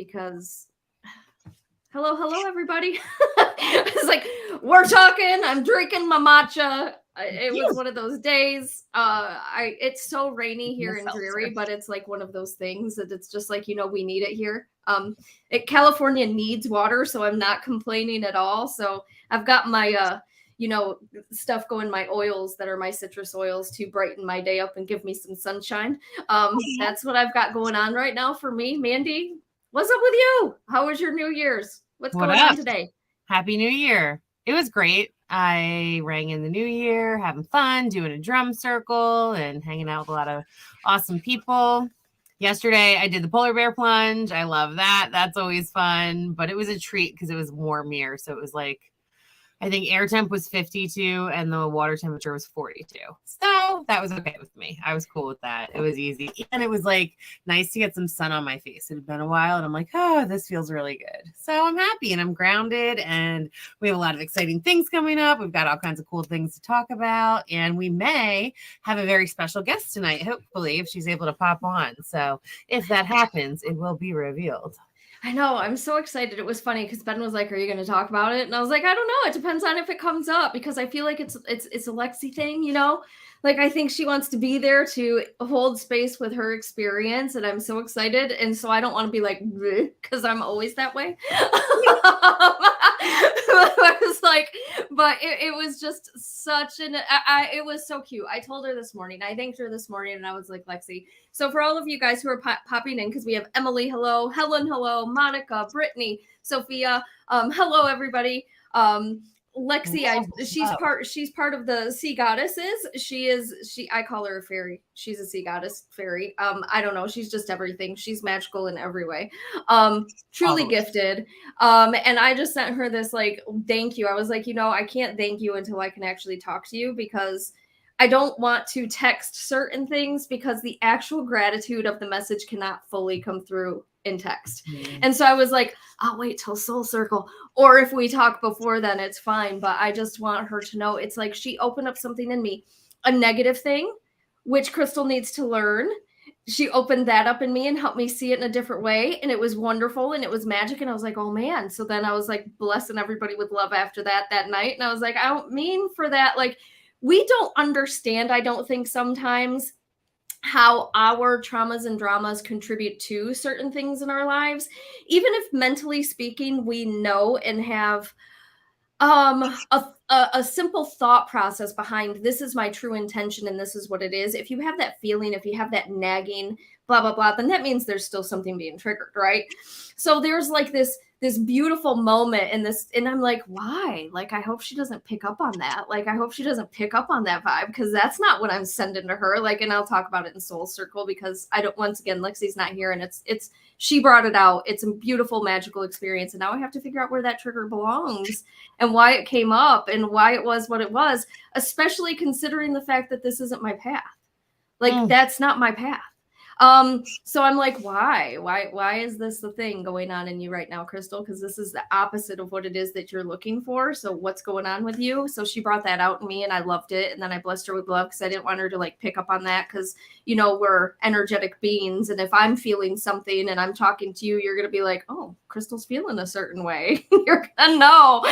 because hello, everybody. It's like, we're talking, I'm drinking my matcha. It was one of those days. It's so rainy here and dreary, but it's like one of those things that it's just like, we need it here. California needs water, so I'm not complaining at all. So I've got my, stuff going, my oils that are my citrus oils to brighten my day up and give me some sunshine. That's what I've got going on right now for me. Mandee, what's up with you? How was your New Year's? What's going on today? Happy New Year. It was great. I rang in the new year, having fun, doing a drum circle and hanging out with a lot of awesome people. Yesterday, I did the polar bear plunge. I love that. That's always fun. But it was a treat because it was warm here. So it was like, I think air temp was 52 and the water temperature was 42. So that was okay with me. I was cool with that. It was easy. And it was like nice to get some sun on my face. It had been a while and I'm like, oh, this feels really good. So I'm happy and I'm grounded and we have a lot of exciting things coming up. We've got all kinds of cool things to talk about. And we may have a very special guest tonight, hopefully, if she's able to pop on. So if that happens, it will be revealed. I know. I'm so excited. It was funny because Ben was like, "Are you going to talk about it?" And I was like, "I don't know. It depends on if it comes up because I feel like it's a Lexi thing, Like I think she wants to be there to hold space with her experience, and I'm so excited. And so I don't want to be like, because I'm always that way. I was like, but it was just such it was so cute. I told her this morning. I thanked her this morning, and I was like, Lexi. So for all of you guys who are popping in, because we have Emily, hello, Helen, hello, Monica, Brittany, Sophia, hello everybody. Lexi, she's part of the sea goddesses. I call her a fairy. She's a sea goddess fairy. I don't know. She's just everything. She's magical in every way. Truly gifted. And I just sent her this like thank you. I was like, I can't thank you until I can actually talk to you because I don't want to text certain things because the actual gratitude of the message cannot fully come through in text. And so I was like, I'll wait till Soul Circle, or if we talk before then, it's fine. But I just want her to know it's like she opened up something in me, a negative thing, which Crystal needs to learn. She opened that up in me and helped me see it in a different way. And it was wonderful and it was magic. And I was like, oh man. So then I was like blessing everybody with love after that night. And I was like, I don't mean for that. Like, we don't understand, I don't think sometimes, how our traumas and dramas contribute to certain things in our lives. Even if mentally speaking, we know and have a simple thought process behind this is my true intention and this is what it is. If you have that feeling, if you have that nagging, blah, blah, blah, then that means there's still something being triggered, right? So there's like this beautiful moment in this, and I'm like, why? Like, I hope she doesn't pick up on that. Like, I hope she doesn't pick up on that vibe because that's not what I'm sending to her. Like, and I'll talk about it in Soul Circle because once again, Lexi's not here and it's she brought it out. It's a beautiful, magical experience. And now I have to figure out where that trigger belongs and why it came up and why it was what it was, especially considering the fact that this isn't my path. Like, that's not my path. So I'm like, why is this the thing going on in you right now, Crystal? Because this is the opposite of what it is that you're looking for. So what's going on with you? So she brought that out in me and I loved it. And then I blessed her with love because I didn't want her to like pick up on that because, we're energetic beings. And if I'm feeling something and I'm talking to you, you're going to be like, oh, Crystal's feeling a certain way. You're going to know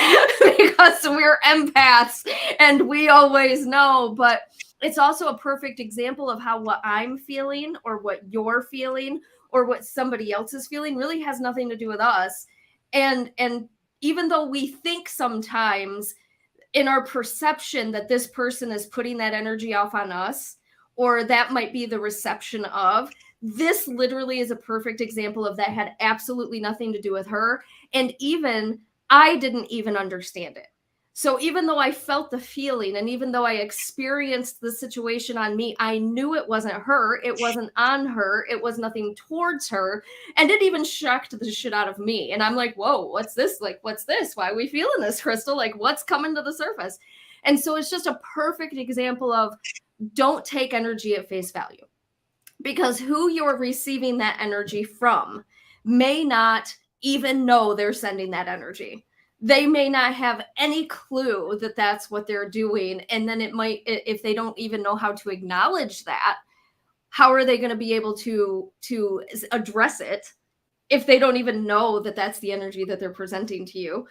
because we're empaths and we always know. But it's also a perfect example of how what I'm feeling or what you're feeling or what somebody else is feeling really has nothing to do with us. And even though we think sometimes in our perception that this person is putting that energy off on us, or that might be the reception of, this literally is a perfect example of that had absolutely nothing to do with her. And even I didn't even understand it. So even though I felt the feeling and even though I experienced the situation on me, I knew it wasn't her. It wasn't on her. It was nothing towards her. And it even shocked the shit out of me. And I'm like, whoa, what's this? Like, what's this? Why are we feeling this, Crystal? Like, what's coming to the surface? And so it's just a perfect example of don't take energy at face value. Because who you're receiving that energy from may not even know they're sending that energy. They may not have any clue that that's what they're doing. And then it might, if they don't even know how to acknowledge that, how are they going to be able to address it if they don't even know that that's the energy that they're presenting to you.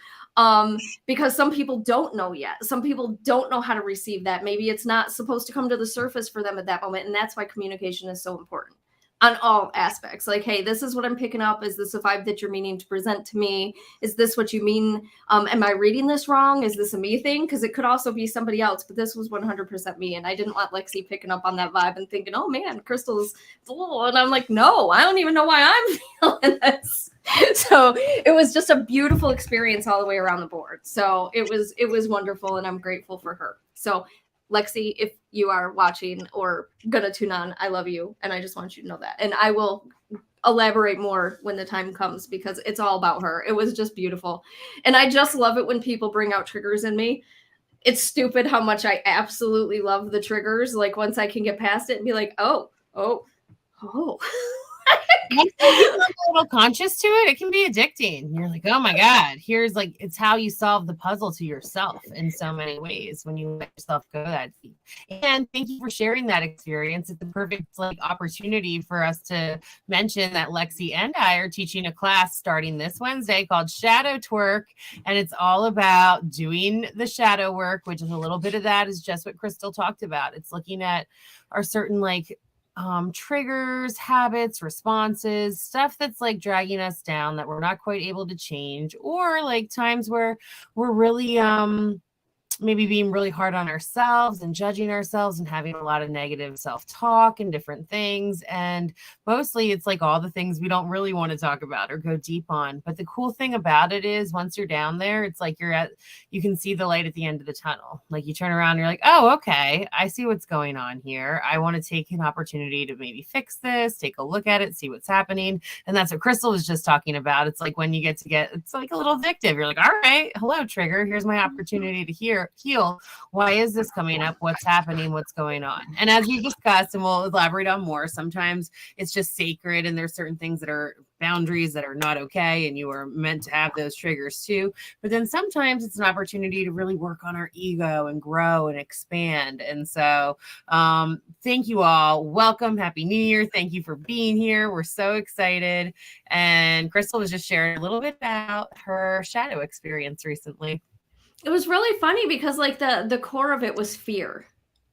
Because some people don't know yet. Some people don't know how to receive that. Maybe it's not supposed to come to the surface for them at that moment. And that's why communication is so important on all aspects. Like, hey, this is what I'm picking up. Is this a vibe that you're meaning to present to me? Is this what you mean? Am I reading this wrong? Is this a me thing? Because it could also be somebody else, but this was 100% me. And I didn't want Lexi picking up on that vibe and thinking, oh man, Crystal's full. And I'm like, no, I don't even know why I'm feeling this. So it was just a beautiful experience all the way around the board. So it was wonderful, and I'm grateful for her. So Lexi, if you are watching or gonna tune on, I love you, and I just want you to know that. And I will elaborate more when the time comes, because it's all about her. It was just beautiful. And I just love it when people bring out triggers in me. It's stupid how much I absolutely love the triggers. Like, once I can get past it and be like, oh. Once you become a little conscious to it, it can be addicting. You're like, oh my God, here's like, it's how you solve the puzzle to yourself in so many ways when you let yourself go that deep. And thank you for sharing that experience. It's the perfect like opportunity for us to mention that Lexi and I are teaching a class starting this Wednesday called Shadow Twerk. And it's all about doing the shadow work, which is a little bit of that is just what Crystal talked about. It's looking at our certain like triggers, habits, responses, stuff that's like dragging us down that we're not quite able to change, or like times where we're really maybe being really hard on ourselves and judging ourselves and having a lot of negative self-talk and different things. And mostly it's like all the things we don't really want to talk about or go deep on. But the cool thing about it is once you're down there, it's like you can see the light at the end of the tunnel. Like you turn around and you're like, oh, okay, I see what's going on here. I want to take an opportunity to maybe fix this, take a look at it, see what's happening. And that's what Crystal was just talking about. It's like when you get, it's like a little addictive. You're like, all right, hello, trigger. Here's my opportunity to heal. Why is this coming up? What's happening? What's going on? And as we discussed, and we'll elaborate on more, sometimes it's just sacred and there's certain things that are boundaries that are not okay, and you are meant to have those triggers too. But then sometimes it's an opportunity to really work on our ego and grow and expand. And so thank you all. Welcome. Happy New Year. Thank you for being here. We're so excited. And Crystal was just sharing a little bit about her shadow experience recently. It was really funny because like the core of it was fear.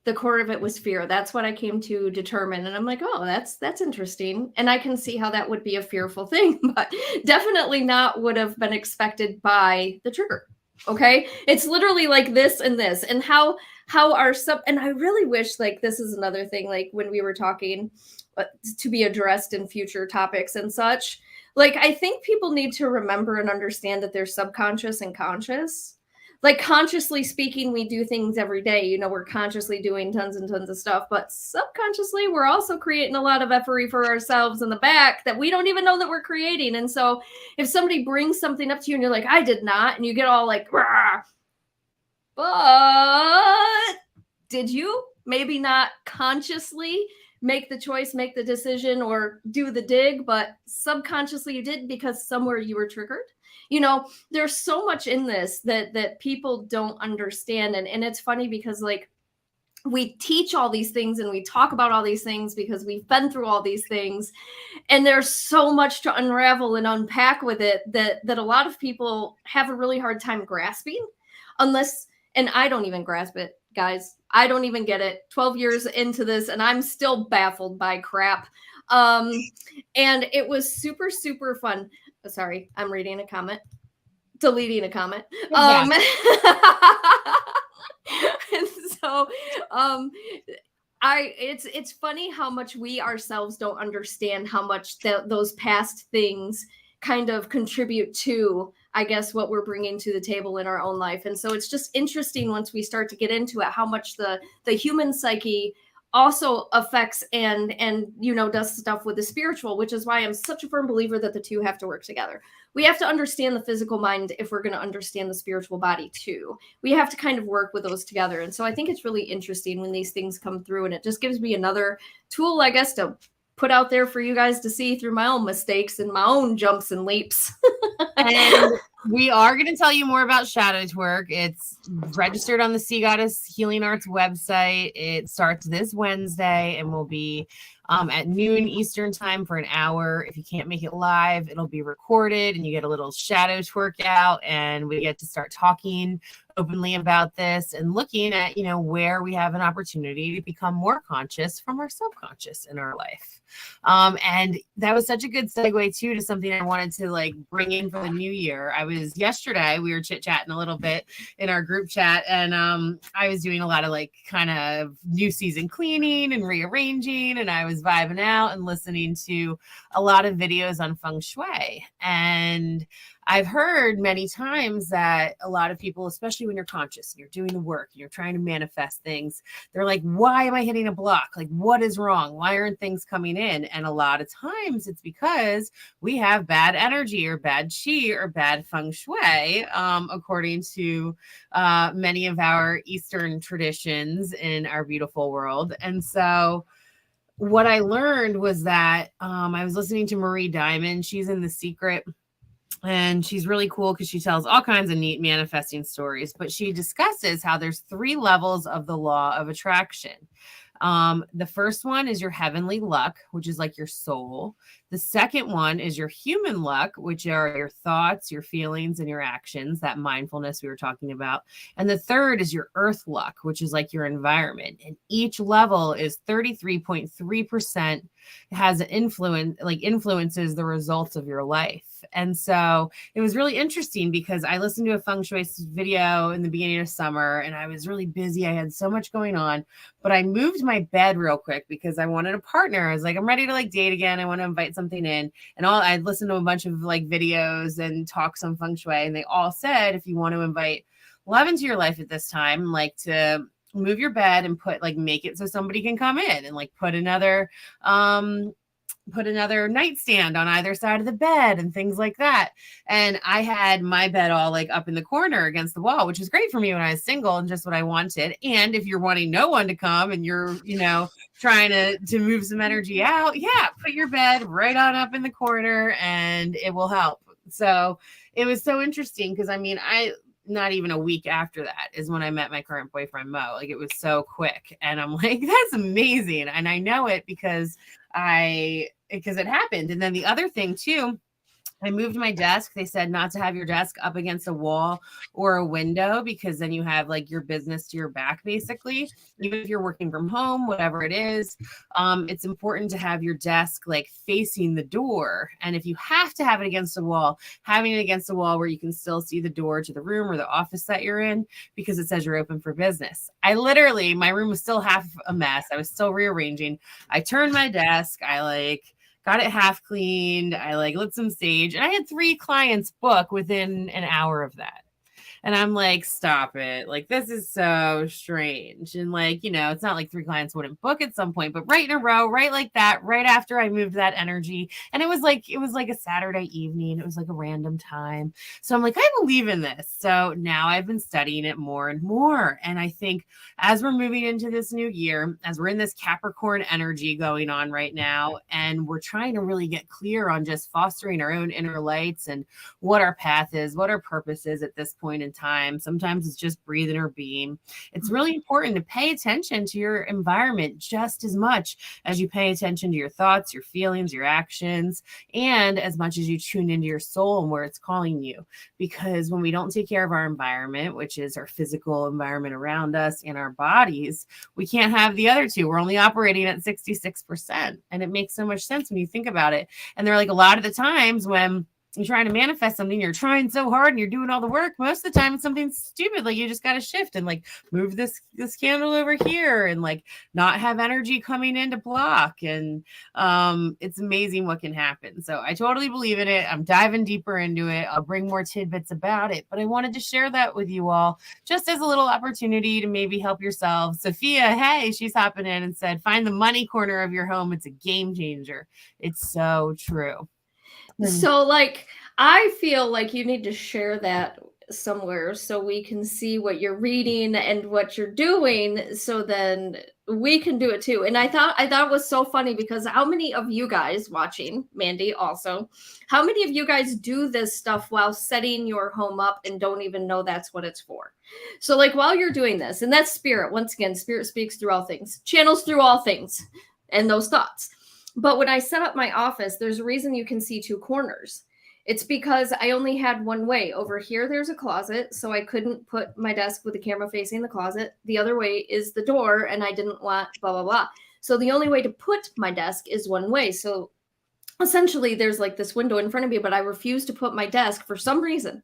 The core of it was fear. That's what I came to determine. And I'm like, oh, that's interesting. And I can see how that would be a fearful thing, but definitely not would have been expected by the trigger. Okay. It's literally like this and this, and how our and I really wish, like, this is another thing, like when we were talking to be addressed in future topics and such, like, I think people need to remember and understand that there's subconscious and conscious. Like, consciously speaking, we do things every day. You know, we're consciously doing tons and tons of stuff, but subconsciously, we're also creating a lot of effery for ourselves in the back that we don't even know that we're creating. And so if somebody brings something up to you and you're like, I did not, and you get all like, rah, but did you maybe not consciously make the choice, make the decision, or do the dig, but subconsciously you did because somewhere you were triggered? You know, there's so much in this that people don't understand. And it's funny because, like, we teach all these things and we talk about all these things because we've been through all these things. And there's so much to unravel and unpack with it that a lot of people have a really hard time grasping, unless, and I don't even grasp it, guys. I don't even get it. 12 years into this, and I'm still baffled by crap. And it was super, super fun. Sorry, I'm reading a comment, deleting a comment. And so it's funny how much we ourselves don't understand how much those past things kind of contribute to, I guess, what we're bringing to the table in our own life. And so it's just interesting once we start to get into it, how much the human psyche also affects and you know, does stuff with the spiritual, which is why I'm such a firm believer that the two have to work together. We have to understand the physical mind if we're going to understand the spiritual body too. We have to kind of work with those together. And so I think it's really interesting when these things come through, and it just gives me another tool, I guess, to put out there for you guys to see through my own mistakes and my own jumps and leaps. And we are going to tell you more about Shadow Twerk. It's registered on the Sea Goddess Healing Arts website. It starts this Wednesday and will be at noon Eastern time for an hour. If you can't make it live, it'll be recorded and you get a little shadow workout, and we get to start talking openly about this and looking at, where we have an opportunity to become more conscious from our subconscious in our life. And that was such a good segue too to something I wanted to like bring in for the new year. Yesterday, we were chit-chatting a little bit in our group chat, and I was doing a lot of like kind of new season cleaning and rearranging, and I was vibing out and listening to a lot of videos on feng shui. And I've heard many times that a lot of people, especially when you're conscious and you're doing the work and you're trying to manifest things, they're like, why am I hitting a block? Like, what is wrong? Why aren't things coming in? And a lot of times it's because we have bad energy or bad chi or bad feng shui, according to many of our Eastern traditions in our beautiful world. And so what I learned was that I was listening to Marie Diamond. She's in The Secret. And she's really cool because she tells all kinds of neat manifesting stories, but she discusses how there's 3 levels of the law of attraction. The first one is your heavenly luck, which is like your soul. The second one is your human luck, which are your thoughts, your feelings, and your actions, that mindfulness we were talking about. And the third is your earth luck, which is like your environment. And each level is 33.3% has an influences the results of your life. And so it was really interesting because I listened to a feng shui video in the beginning of summer and I was really busy. I had so much going on, but I moved my bed real quick because I wanted a partner. I was like, I'm ready to like date again. I want to invite something in. And I listened to a bunch of like videos and talks on feng shui. And they all said, if you want to invite love into your life at this time, like to move your bed and make it so somebody can come in, and like put another nightstand on either side of the bed and things like that. And I had my bed all like up in the corner against the wall, which was great for me when I was single and just what I wanted. And if you're wanting no one to come and you're, trying to move some energy out, put your bed right on up in the corner and it will help. So it was so interesting because not even a week after that is when I met my current boyfriend, Mo. Like, it was so quick. And I'm like, that's amazing. And I know it because it happened. And then the other thing too, I moved my desk. They said not to have your desk up against a wall or a window because then you have like your business to your back, basically. Even if you're working from home, whatever it is, it's important to have your desk like facing the door. And if you have to have it against a wall, having it against a wall where you can still see the door to the room or the office that you're in because it says you're open for business. My room was still half a mess. I was still rearranging. I turned my desk. I got it half cleaned. I lit some sage, and I had 3 clients book within an hour of that. And I'm like, stop it. Like, this is so strange. And it's not like 3 clients wouldn't book at some point, but right in a row, right like that, right after I moved that energy. And it was like a Saturday evening. It was like a random time. So I'm like, I believe in this. So now I've been studying it more and more. And I think as we're moving into this new year, as we're in this Capricorn energy going on right now, and we're trying to really get clear on just fostering our own inner lights and what our path is, what our purpose is at this point in time. Sometimes it's just breathing or being. It's really important to pay attention to your environment just as much as you pay attention to your thoughts, your feelings, your actions, and as much as you tune into your soul and where it's calling you. Because when we don't take care of our environment, which is our physical environment around us and our bodies, we can't have the other 2. We're only operating at 66%. And it makes so much sense when you think about it. And there are like a lot of the times when you're trying to manifest something, you're trying so hard and you're doing all the work. Most of the time it's something stupid. Like, you just got to shift and like move this candle over here and like not have energy coming in to block. And it's amazing what can happen. So I totally believe in it. I'm diving deeper into it. I'll bring more tidbits about it, but I wanted to share that with you all just as a little opportunity to maybe help yourself. Sophia, hey, she's hopping in and said, find the money corner of your home. It's a game changer. It's so true. So I feel like you need to share that somewhere so we can see what you're reading and what you're doing, so then we can do it too. And I thought it was so funny because how many of you guys watching, Mandee also, how many of you guys do this stuff while setting your home up and don't even know that's what it's for? So while you're doing this, and that's spirit, once again, spirit speaks through all things, channels through all things. and those thoughts. But when I set up my office, there's a reason you can see two corners. It's because I only had one way. Over here, there's a closet, so I couldn't put my desk with the camera facing the closet. The other way is the door, and I didn't want blah, blah, blah. So the only way to put my desk is one way. So essentially, there's like this window in front of me, but I refuse to put my desk for some reason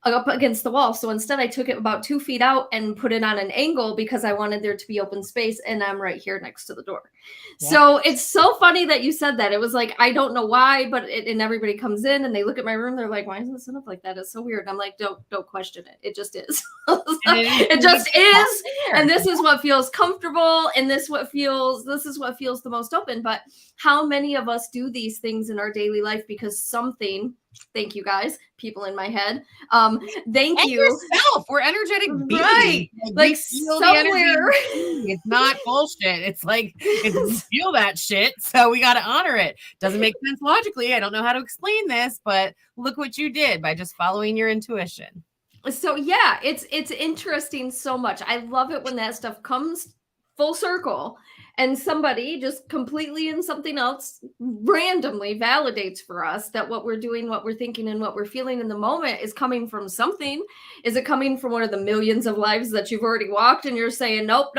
up against the wall. So instead, I took it about 2 feet out and put it on an angle because I wanted there to be open space, and I'm right here next to the door. Yeah. So it's so funny that you said that. It was like, I don't know why, but and everybody comes in and they look at my room. They're like, why isn't it set up like that? It's so weird. And I'm like, don't question it. It just is. It just is. And this is what feels comfortable. And this is what feels the most open. But how many of us do these things in our daily life because something, thank you guys, people in my head. Thank and you. Yourself. We're energetic beings. Right. Like somewhere. It's not bullshit. It's like, feel that shit. So we got to honor it. Doesn't make sense logically. I don't know how to explain this, but look what you did by just following your intuition. So yeah, it's interesting so much. I love it when that stuff comes full circle and somebody just completely in something else randomly validates for us that what we're doing, what we're thinking, and what we're feeling in the moment is coming from something. Is it coming from one of the millions of lives that you've already walked and you're saying, nope,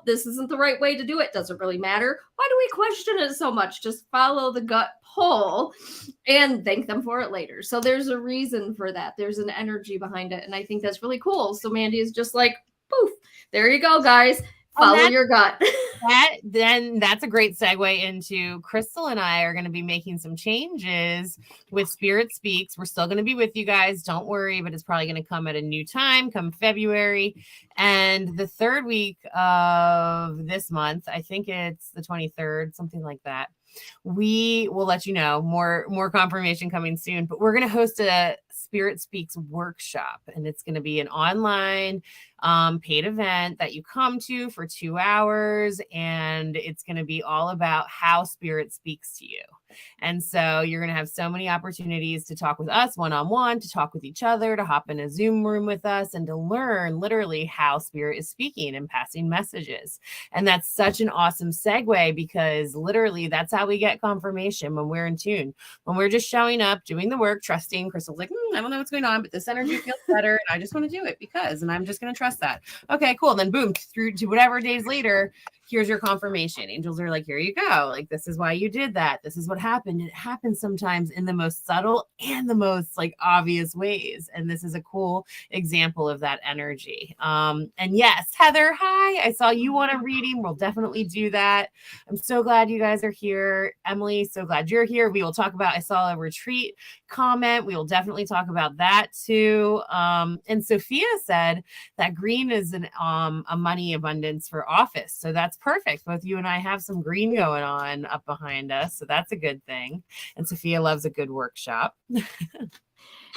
this isn't the right way to do it? Doesn't really matter. Why do we question it so much? Just follow the gut pull and thank them for it later. So there's a reason for that. There's an energy behind it. And I think that's really cool. So Mandee is just like, poof, there you go, guys. Follow your gut. That's a great segue into Crystal and I are going to be making some changes with Spirit Speaks. We're still going to be with you guys. Don't worry, but it's probably going to come at a new time come February. And the third week of this month, I think it's the 23rd, something like that. We will let you know more confirmation coming soon, but we're going to host a Spirit Speaks workshop, and it's going to be an online paid event that you come to for 2 hours, and it's going to be all about how Spirit speaks to you. And so you're going to have so many opportunities to talk with us one-on-one, to talk with each other, to hop in a Zoom room with us, and to learn literally how Spirit is speaking and passing messages. And that's such an awesome segue because literally that's how we get confirmation when we're in tune. When we're just showing up, doing the work, trusting. Crystal's like, I don't know what's going on, but this energy feels better, and I just want to do it because, and I'm just going to trust that. Okay, cool. Then boom, through to whatever days later, here's your confirmation. Angels are like, here you go. Like, this is why you did that. This is what happened. It happens sometimes in the most subtle and the most like obvious ways. And this is a cool example of that energy. And yes, Heather, hi. I saw you want a reading. We'll definitely do that. I'm so glad you guys are here. Emily, so glad you're here. We will talk about, I saw a retreat comment. We will definitely talk about that too. And Sophia said that green is a money abundance for office. So that's perfect. Both you and I have some green going on up behind us. So that's a good thing. And Sophia loves a good workshop.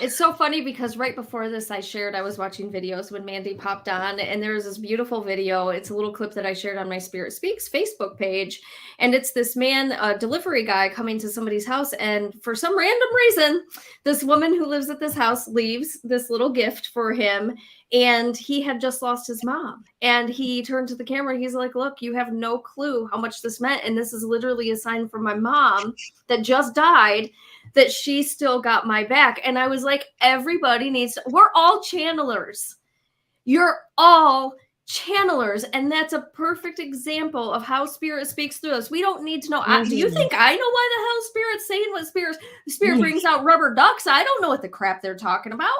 It's so funny because right before this, I was watching videos when Mandee popped on, and there was this beautiful video. It's a little clip that I shared on my Spirit Speaks Facebook page. And it's this man, a delivery guy, coming to somebody's house. And for some random reason, this woman who lives at this house leaves this little gift for him. And he had just lost his mom. And he turned to the camera. He's like, look, you have no clue how much this meant. And this is literally a sign from my mom that just died, that she still got my back. And I was like, everybody needs to, we're all channelers. You're all channelers. And that's a perfect example of how Spirit speaks through us. We don't need to know. Do you think I know why the hell Spirit's saying what Spirit brings out rubber ducks? I don't know what the crap they're talking about.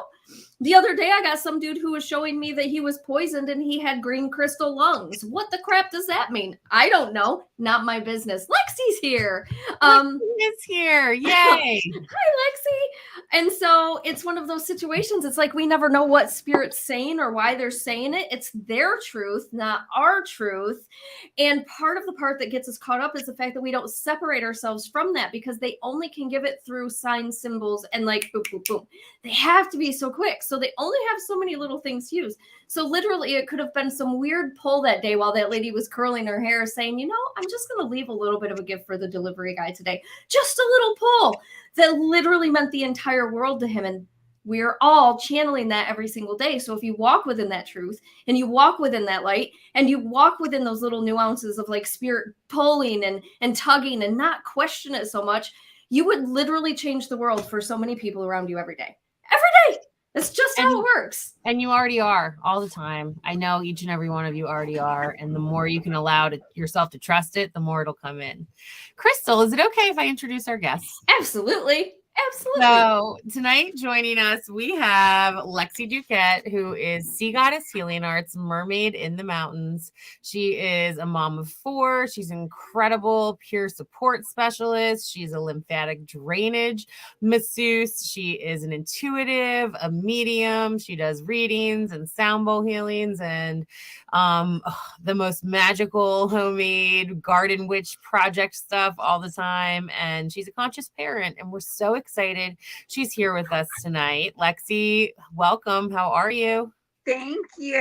The other day, I got some dude who was showing me that he was poisoned and he had green crystal lungs. What the crap does that mean? I don't know. Not my business. Lexi's here. Lexi's here. Yay. Hi, Lexi. And so it's one of those situations. It's like we never know what Spirit's saying or why they're saying it. It's their truth, not our truth. And part that gets us caught up is the fact that we don't separate ourselves from that because they only can give it through sign symbols and like boom, boom, boom. They have to be so quick. So they only have so many little things to use. So literally it could have been some weird pull that day while that lady was curling her hair saying, I'm just going to leave a little bit of a gift for the delivery guy today. Just a little pull that literally meant the entire world to him. And We're all channeling that every single day. So if you walk within that truth and you walk within that light and you walk within those little nuances of like spirit pulling and tugging and not question it so much, you would literally change the world for so many people around you every day. Every day. That's just how it works. And you already are all the time. I know each and every one of you already are. And the more you can allow yourself to trust it, the more it'll come in. Crystal, is it okay if I introduce our guests? Absolutely. Absolutely. So tonight joining us, we have Lexi Duquette, who is Sea Goddess Healing Arts, Mermaid in the Mountains. She is a mom of 4. She's an incredible peer support specialist. She's a lymphatic drainage masseuse. She is an intuitive, a medium. She does readings and sound bowl healings and the most magical homemade garden witch project stuff all the time. And she's a conscious parent, and we're so excited she's here with us tonight. Lexi, welcome. How are you? Thank you.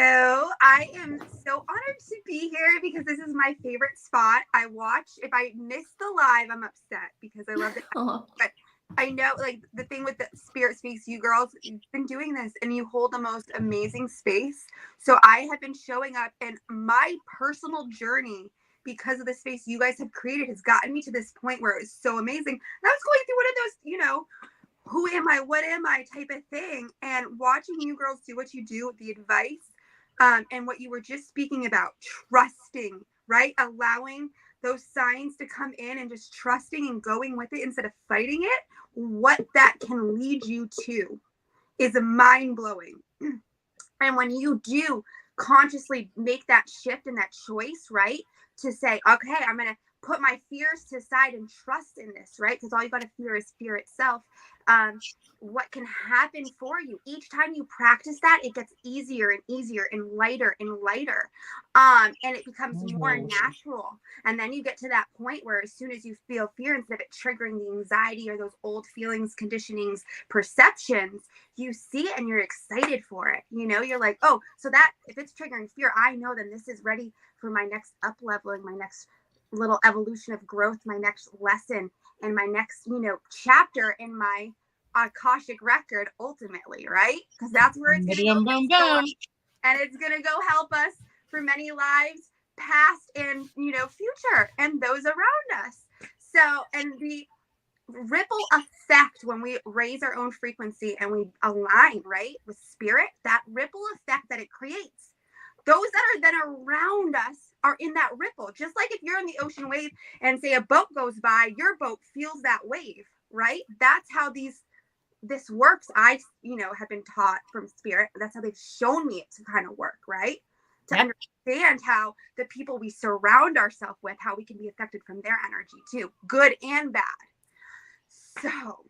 I am so honored to be here because this is my favorite spot. I watch. If I miss the live, I'm upset because I love it. But I know, like, the thing with the Spirit Speaks, you girls, you've been doing this and you hold the most amazing space. So I have been showing up, and my personal journey, because of the space you guys have created, has gotten me to this point where it was so amazing. And I was going through one of those, who am I, what am I type of thing. And watching you girls do what you do, the advice, and what you were just speaking about, trusting, right? Allowing those signs to come in and just trusting and going with it instead of fighting it. What that can lead you to is mind-blowing. And when you do consciously make that shift and that choice, right, to say, okay, I'm going to put my fears to the side and trust in this, right? Because all you got to fear is fear itself. What can happen for you each time you practice that, it gets easier and easier and lighter and lighter. And it becomes more natural. And then you get to that point where as soon as you feel fear, instead of it triggering the anxiety or those old feelings, conditionings, perceptions, you see it and you're excited for it. You're like, oh, so that if it's triggering fear, I know then this is ready for my next up leveling, my next little evolution of growth, my next lesson, and my next, chapter in my Akashic record, ultimately, right? Because that's where it's going to go. And it's going to go help us for many lives, past and, future, and those around us. So, and the ripple effect when we raise our own frequency and we align, right, with spirit, that ripple effect that it creates, those that are then around us are in that ripple. Just like if you're in the ocean wave and say a boat goes by, your boat feels that wave, right? That's how this works. I, have been taught from spirit. That's how they've shown me it to kind of work, right? To understand how the people we surround ourselves with, how we can be affected from their energy too, good and bad. So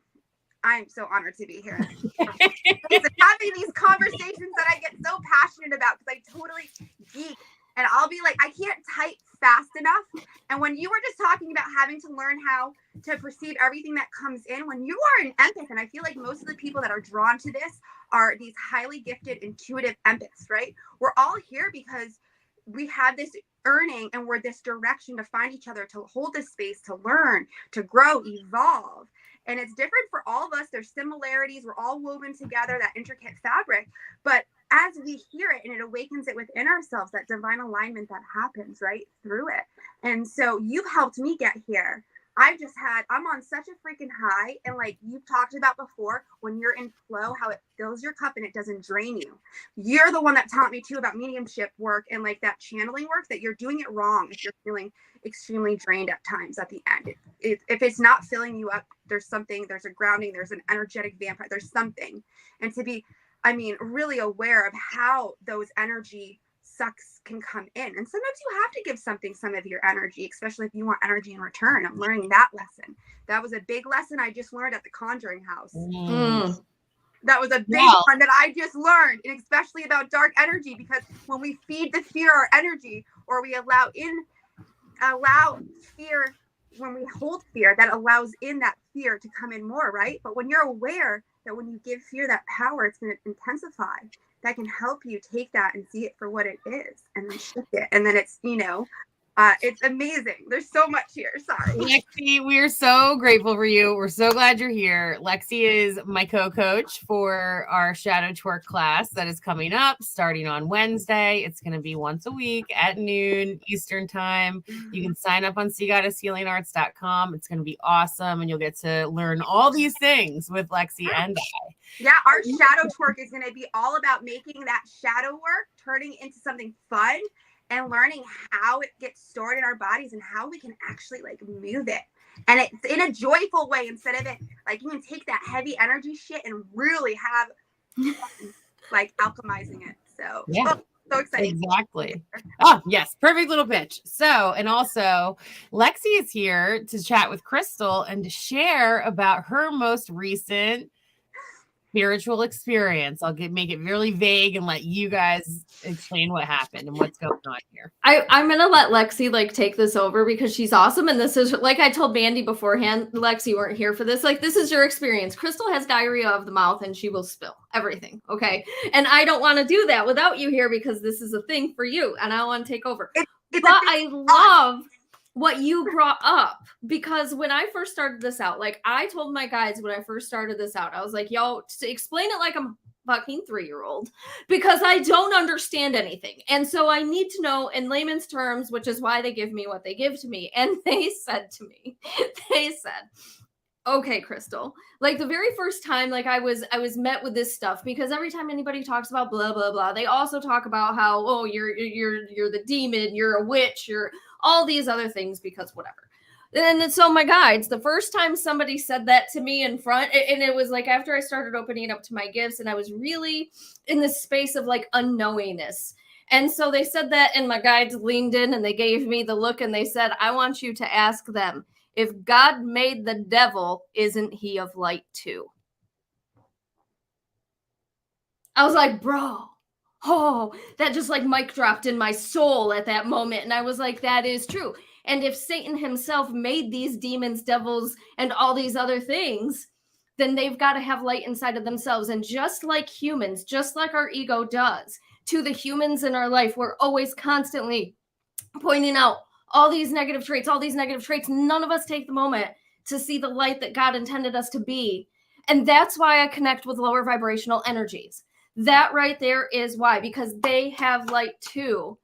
I'm so honored to be here. Having these conversations that I get so passionate about because I totally geek. And I'll be like, I can't type fast enough. And when you were just talking about having to learn how to perceive everything that comes in, when you are an empath, and I feel like most of the people that are drawn to this are these highly gifted, intuitive empaths, right? We're all here because we have this earning and we're this direction to find each other, to hold this space, to learn, to grow, evolve. And it's different for all of us. There's similarities. We're all woven together, that intricate fabric. But as we hear it and it awakens it within ourselves, that divine alignment that happens right through it. And so you've helped me get here. I'm on such a freaking high. And like you've talked about before, when you're in flow, how it fills your cup and it doesn't drain you. You're the one that taught me too about mediumship work and like that channeling work, that you're doing it wrong if you're feeling extremely drained at times at the end. If it's not filling you up, there's a grounding, there's an energetic vampire, there's something. And to be, really aware of how those energy sucks can come in. And sometimes you have to give some of your energy, especially if you want energy in return. I'm learning that lesson. That was a big lesson I just learned at the Conjuring House. That was a big one that I just learned, and especially about dark energy, because when we feed the fear our energy, or we allow fear, when we hold fear, that allows in that fear to come in more, right? But when you're aware that when you give fear that power, it's going to intensify. That can help you take that and see it for what it is and then shift it. And then it's, It's amazing. There's so much here. Sorry. Lexi, we are so grateful for you. We're so glad you're here. Lexi is my co-coach for our Shadow Twerk class that is coming up starting on Wednesday. It's going to be once a week at noon Eastern time. You can sign up on SeaGoddessHealingArts.com. It's going to be awesome, and you'll get to learn all these things with Lexi and I. Yeah, our Shadow Twerk is going to be all about making that shadow work, turning into something fun, and learning how it gets stored in our bodies and how we can actually like move it. And it's in a joyful way instead of it like you can take that heavy energy shit and really have like alchemizing it. So yeah. So excited. Exactly. Oh, yes. Perfect little pitch. So, and also Lexi is here to chat with Crystal and to share about her most recent spiritual experience. I'll make it really vague and let you guys explain what happened and what's going on here. I'm gonna let Lexi like take this over because she's awesome. And this is like I told Mandee beforehand, Lexi, you weren't here for this. Like, this is your experience. Crystal has diarrhea of the mouth and she will spill everything. Okay. And I don't want to do that without you here because this is a thing for you and I want to take over. But I love what you brought up, because when I first started this out, like I told my guides when I first started this out, I was like, yo, explain it like I'm fucking 3-year-old because I don't understand anything. And so I need to know in layman's terms, which is why they give me what they give to me. And they said to me, okay, Crystal, like the very first time, like I was met with this stuff because every time anybody talks about blah, blah, blah, they also talk about how, oh, you're the demon, you're a witch, you're all these other things because whatever. And so my guides, the first time somebody said that to me in front, and it was like after I started opening up to my gifts and I was really in this space of like unknowingness. And so they said that and my guides leaned in and they gave me the look and they said, I want you to ask them, if God made the devil, isn't he of light too? I was like, bro, oh, that just like mic dropped in my soul at that moment. And I was like, that is true. And if Satan himself made these demons, devils, and all these other things, then they've got to have light inside of themselves. And just like humans, just like our ego does to the humans in our life, we're always constantly pointing out all these negative traits. None of us take the moment to see the light that God intended us to be. And that's why I connect with lower vibrational energies. That right there is why, because they have light too.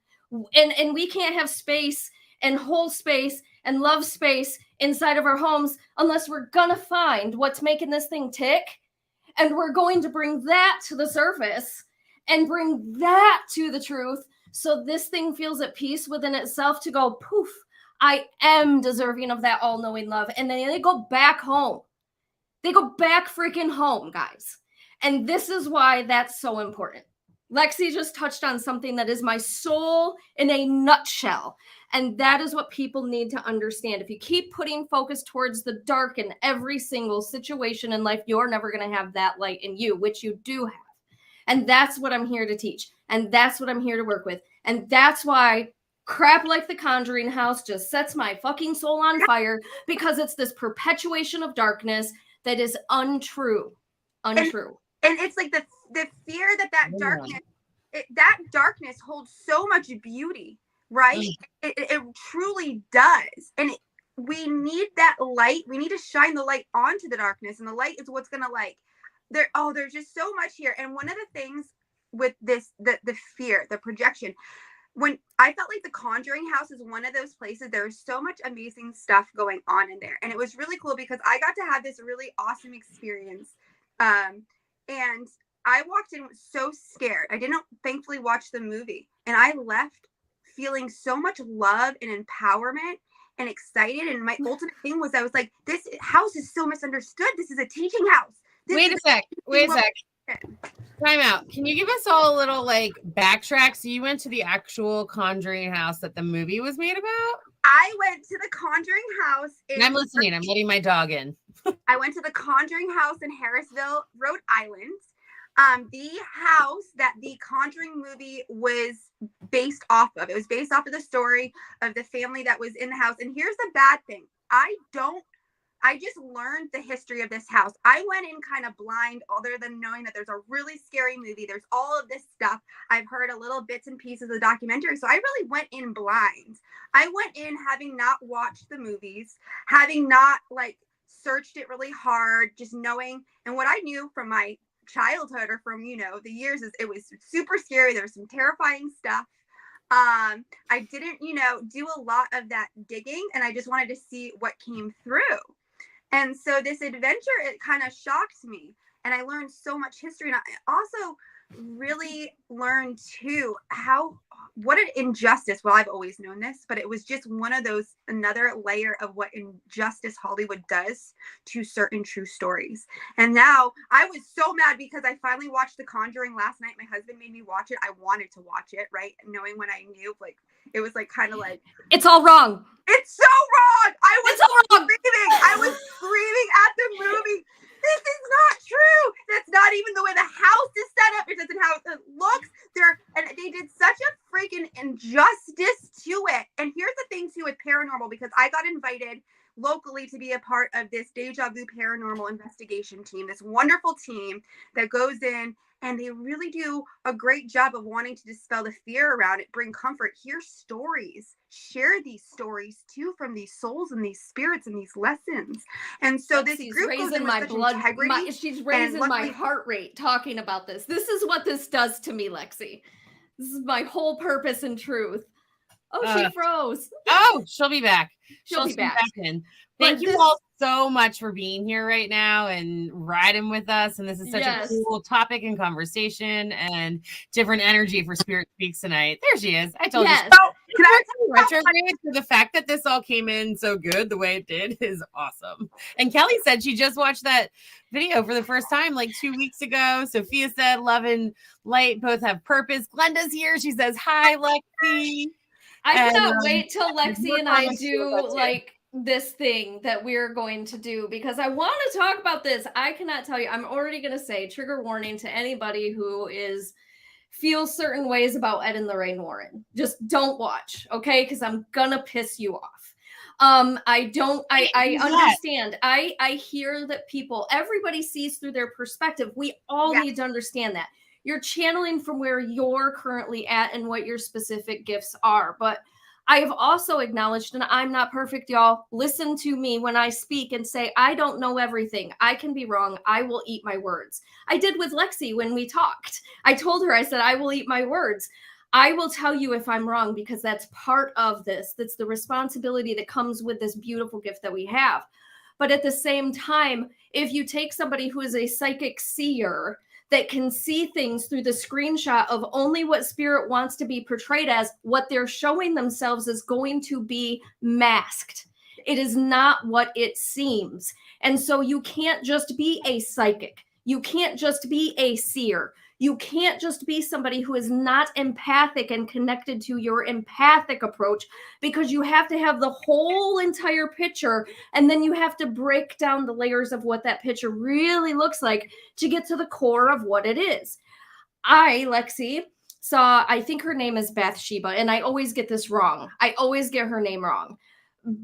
And we can't have space and whole space and love space inside of our homes unless we're gonna find what's making this thing tick. And we're going to bring that to the surface and bring that to the truth. So this thing feels at peace within itself to go, poof, I am deserving of that all-knowing love. And then they go back home. They go back freaking home, guys. And this is why that's so important. Lexi just touched on something that is my soul in a nutshell. And that is what people need to understand. If you keep putting focus towards the dark in every single situation in life, you're never going to have that light in you, which you do have. And that's what I'm here to teach. And that's what I'm here to work with. And that's why crap like the Conjuring House just sets my fucking soul on fire, because it's this perpetuation of darkness that is untrue. Untrue. And it's like the fear that darkness holds so much beauty, right? It truly does. And we need that light. We need to shine the light onto the darkness. And the light is what's going to like, there's just so much here. And one of the things with this, the fear, the projection, when I felt like the Conjuring House is one of those places, there was so much amazing stuff going on in there. And it was really cool because I got to have this really awesome experience. And I walked in so scared. I didn't thankfully watch the movie. And I left feeling so much love and empowerment and excited. And my ultimate thing was, I was like, this house is so misunderstood. This is a teaching house. Wait a sec. Time out. Can you give us all a little like backtrack? So you went to the actual Conjuring House that the movie was made about? I went to the Conjuring House. I'm listening. I'm letting my dog in. I went to the Conjuring House in Harrisville, Rhode Island. The house that the Conjuring movie was based off of. It was based off of the story of the family that was in the house. And here's the bad thing. I I just learned the history of this house. I went in kind of blind, other than knowing that there's a really scary movie. There's all of this stuff. I've heard a little bits and pieces of the documentary. So I really went in blind. I went in having not watched the movies, having not like searched it really hard, just knowing. And what I knew from my childhood or from, you know, the years is it was super scary. There was some terrifying stuff. I didn't, you know, do a lot of that digging, and I just wanted to see what came through. And so this adventure, it kind of shocked me, and I learned so much history. And I also really learned too what an injustice. Well, I've always known this, but it was just one of those, another layer of what injustice Hollywood does to certain true stories. And now I was so mad because I finally watched The Conjuring last night. My husband made me watch it. I wanted to watch it, right? Knowing when I knew, like, it was like kind of like, it's all wrong. It's so wrong. I was It's all wrong. screaming. I was screaming at the movie. This is not true. That's not even the way the house is set up. It doesn't how it looks. And they did such a freaking injustice to it. And here's the thing too with paranormal, because I got invited locally to be a part of this Deja Vu paranormal investigation team, this wonderful team that goes in, and they really do a great job of wanting to dispel the fear around it, bring comfort, hear stories, share these stories too from these souls and these spirits and these lessons. And so this group goes in with such integrity. She's raising my heart rate talking about this. This is what this does to me, Lexi. This is my whole purpose and truth. Oh, she froze. Oh, she'll be back. She'll be back in. Thank you all so much for being here right now and riding with us. And this is such a cool topic and conversation and different energy for Spirit Speaks tonight. There she is. I told you. So, can I retrograde for the fact that this all came in so good the way it did is awesome. And Kelly said she just watched that video for the first time like 2 weeks ago. Sophia said love and light both have purpose. Glenda's here. She says, hi, Lexi. I cannot wait till Lexi and I do like this thing that we're going to do, because I want to talk about this. I cannot tell you. I'm already going to say trigger warning to anybody who feels certain ways about Ed and Lorraine Warren. Just don't watch, okay? Because I'm gonna piss you off. I understand. I hear that everybody sees through their perspective. We all need to understand that. You're channeling from where you're currently at and what your specific gifts are. But I have also acknowledged, and I'm not perfect, y'all. Listen to me when I speak and say, I don't know everything. I can be wrong. I will eat my words. I did with Lexi when we talked. I told her, I said, I will eat my words. I will tell you if I'm wrong, because that's part of this. That's the responsibility that comes with this beautiful gift that we have. But at the same time, if you take somebody who is a psychic seer that can see things through the screenshot of only what spirit wants to be portrayed as, what they're showing themselves is going to be masked. It is not what it seems. And so you can't just be a psychic. You can't just be a seer. You can't just be somebody who is not empathic and connected to your empathic approach, because you have to have the whole entire picture, and then you have to break down the layers of what that picture really looks like to get to the core of what it is. Lexi, saw, I think her name is Bathsheba, and I always get this wrong. I always get her name wrong.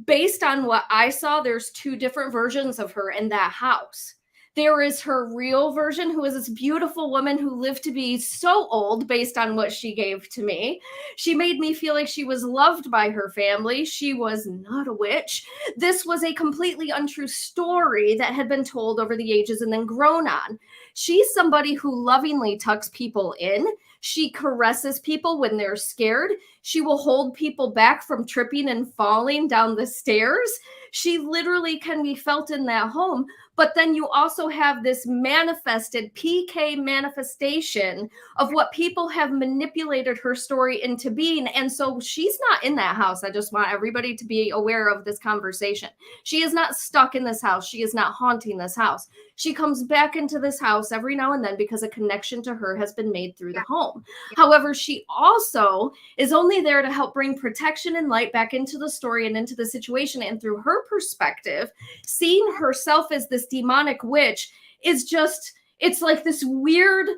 Based on what I saw, there's two different versions of her in that house. There is her real version, who is this beautiful woman who lived to be so old based on what she gave to me. She made me feel like she was loved by her family. She was not a witch. This was a completely untrue story that had been told over the ages and then grown on. She's somebody who lovingly tucks people in. She caresses people when they're scared. She will hold people back from tripping and falling down the stairs. She literally can be felt in that home. But then you also have this manifested PK manifestation of what people have manipulated her story into being. And so she's not in that house. I just want everybody to be aware of this conversation. She is not stuck in this house. She is not haunting this house. She comes back into this house every now and then because a connection to her has been made through the home. However, she also is only there to help bring protection and light back into the story and into the situation. And through her perspective, seeing herself as this demonic witch is just, it's like this weird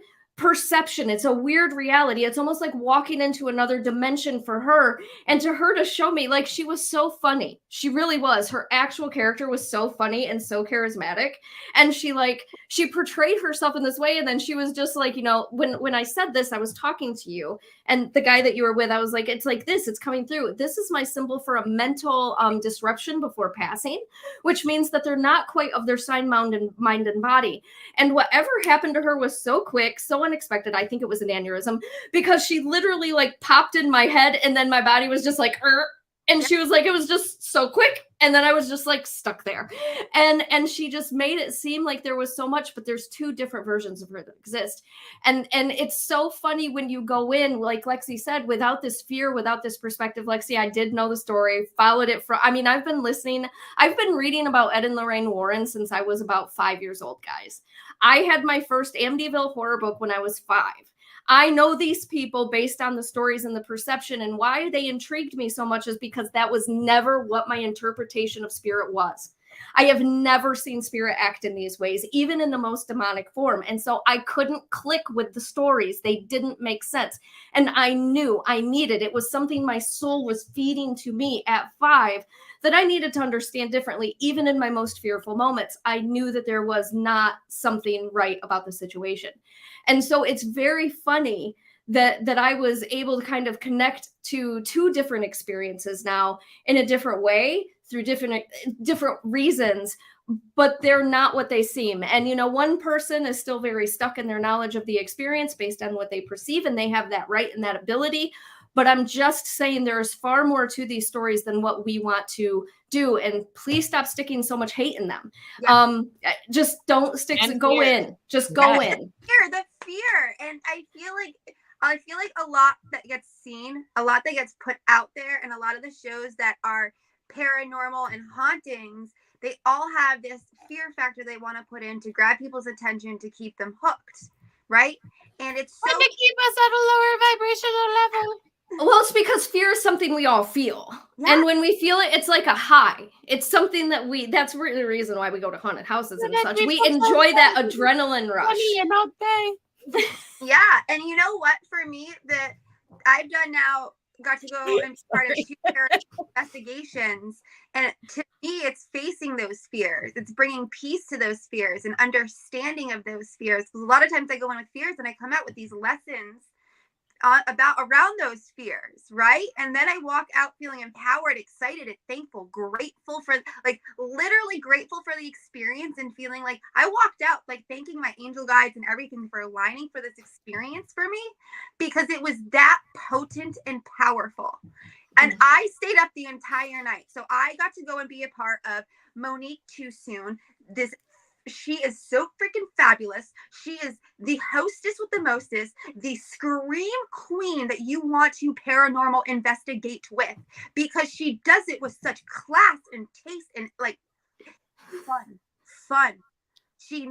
perception. It's a weird reality. It's almost like walking into another dimension for her. And to her to show me, like, she was so funny. She really was. Her actual character was so funny and so charismatic. And she portrayed herself in this way. And then she was just like, you know, when I said this, I was talking to you and the guy that you were with, I was like, it's like this, it's coming through. This is my symbol for a mental disruption before passing, which means that they're not quite of their sound, mind and body. And whatever happened to her was so quick, so unexpected. I think it was an aneurysm, because she literally like popped in my head and then my body was just like, and she was like, it was just so quick. And then I was just like stuck there. And she just made it seem like there was so much, but there's two different versions of her that exist. And it's so funny when you go in, like Lexi said, without this fear, without this perspective. Lexi, I did know the story, followed it from, I mean, I've been reading about Ed and Lorraine Warren since I was about 5 years old, guys. I had my first Amityville horror book when I was 5. I know these people based on the stories and the perception, and why they intrigued me so much is because that was never what my interpretation of spirit was. I have never seen spirit act in these ways, even in the most demonic form. And so I couldn't click with the stories. They didn't make sense. And I knew I needed, it was something my soul was feeding to me at 5 that I needed to understand differently. Even in my most fearful moments, I knew that there was not something right about the situation. And so it's very funny that I was able to kind of connect to 2 different experiences now in a different way through different reasons, but they're not what they seem. And, you know, one person is still very stuck in their knowledge of the experience based on what they perceive, and they have that right and that ability. But I'm just saying there's far more to these stories than what we want to do. And please stop sticking so much hate in them. Yeah. Just don't stick to go in. Just go in. The fear. And I feel like a lot that gets seen, a lot that gets put out there, and a lot of the shows that are paranormal and hauntings, they all have this fear factor they want to put in to grab people's attention to keep them hooked, right? And it's so to keep us at a lower vibrational level. Well, it's because fear is something we all feel. Yeah. And when we feel it, it's like a high. It's something that that's really the reason why we go to haunted houses and such. We enjoy that adrenaline rush. Yeah. And you know what? For me, that I've done now, got to go and part of 2 paranormal investigations. And to me, it's facing those fears. It's bringing peace to those fears and understanding of those fears. Because a lot of times I go in with fears and I come out with these lessons around those fears, right? And then I walk out feeling empowered, excited, and thankful, grateful for, like, literally grateful for the experience, and feeling like I walked out like thanking my angel guides and everything for aligning for this experience for me, because it was that potent and powerful. And I stayed up the entire night. So I got to go and be a part of Monique Too Soon. She is so freaking fabulous. She is the hostess with the mostest, the scream queen that you want to paranormal investigate with, because she does it with such class and taste and like fun. She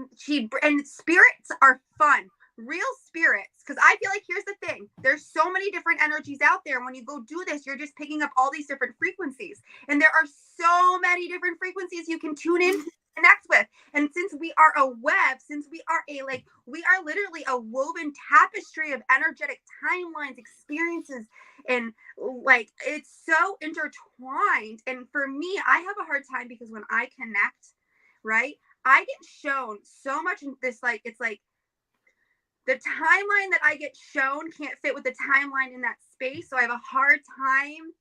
and spirits are fun. Real spirits, because I feel like here's the thing, there's so many different energies out there, and when you go do this, you're just picking up all these different frequencies, and there are so many different frequencies you can tune in, connect with. And since we are a web, since we are we are literally a woven tapestry of energetic timelines, experiences, and like, it's so intertwined. And for me, I have a hard time, because when I connect, right, I get shown so much in this, like, it's like the timeline that I get shown can't fit with the timeline in that space. So I have a hard time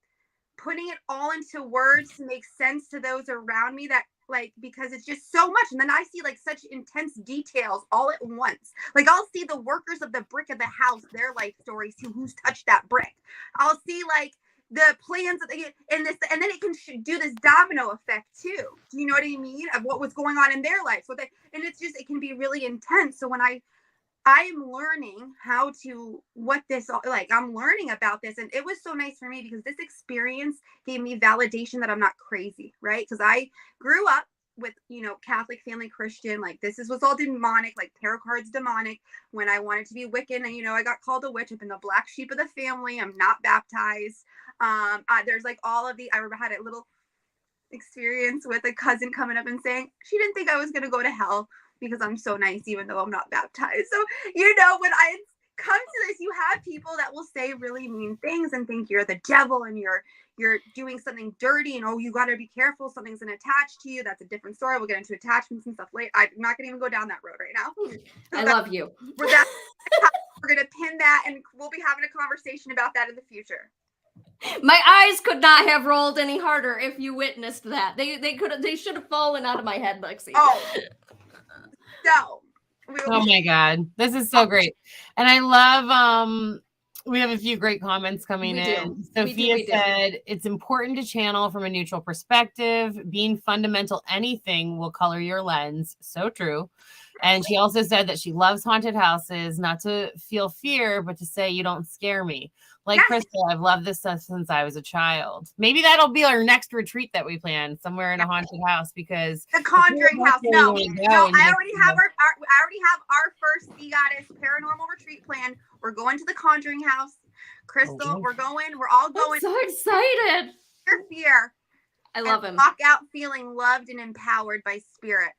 putting it all into words to make sense to those around me, that, like, because it's just so much. And then I see like such intense details all at once. Like, I'll see the workers of the brick of the house, their life stories too, who's touched that brick. I'll see like the plans that they get in this, and then it can do this domino effect too. Do you know what I mean? Of what was going on in their life. So and it's just, it can be really intense. So when I am learning how to, I'm learning about this. And it was so nice for me, because this experience gave me validation that I'm not crazy, right? Because I grew up with, Catholic family, Christian, like, this was all demonic, like tarot cards demonic. When I wanted to be Wiccan, and, I got called a witch. I've been the black sheep of the family. I'm not baptized. There's like all of I had a little experience with a cousin coming up and saying she didn't think I was going to go to hell. because I'm so nice, even though I'm not baptized. So, you know, when I come to this, you have people that will say really mean things and think you're the devil and you're doing something dirty and, oh, you got to be careful. Something's going to attach to you. That's a different story. We'll get into attachments and stuff later. I'm not going to even go down that road right now. So I love you. We're going to pin that, and we'll be having a conversation about that in the future. My eyes could not have rolled any harder if you witnessed that. They should have fallen out of my head, Lexi. Oh. So. Oh my God. This is so great. And I love, we have a few great comments coming in. Sophia said, it's important to channel from a neutral perspective. Being fundamental anything will color your lens. So true. And she also said that she loves haunted houses, not to feel fear, but to say, you don't scare me. Like Crystal, I've loved this stuff since I was a child. Maybe that'll be our next retreat that we plan, somewhere in a haunted house, because the Conjuring House. No, I already have our first Sea Goddess paranormal retreat plan. We're going to the Conjuring House. Crystal, we're all going. I'm so excited. Fear. I love him. Walk out feeling loved and empowered by spirit.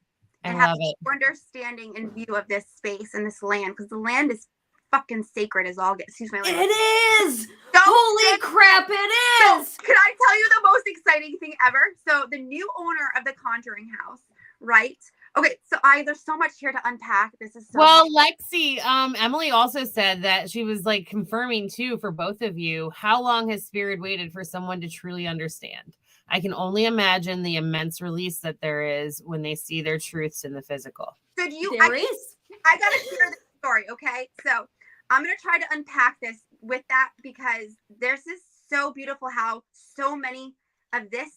And have love it. Understanding and view of this space and this land, because the land is fucking sacred as all get. Excuse my language. It is. Holy crap! It is. So, can I tell you the most exciting thing ever? So the new owner of the Conjuring House, right? Okay, so there's so much here to unpack. This is so Lexi, Emily also said that she was like confirming too for both of you. How long has spirit waited for someone to truly understand? I can only imagine the immense release that there is when they see their truths in the physical. So I gotta share this story, okay? So I'm gonna try to unpack this with that, because this is so beautiful how so many of this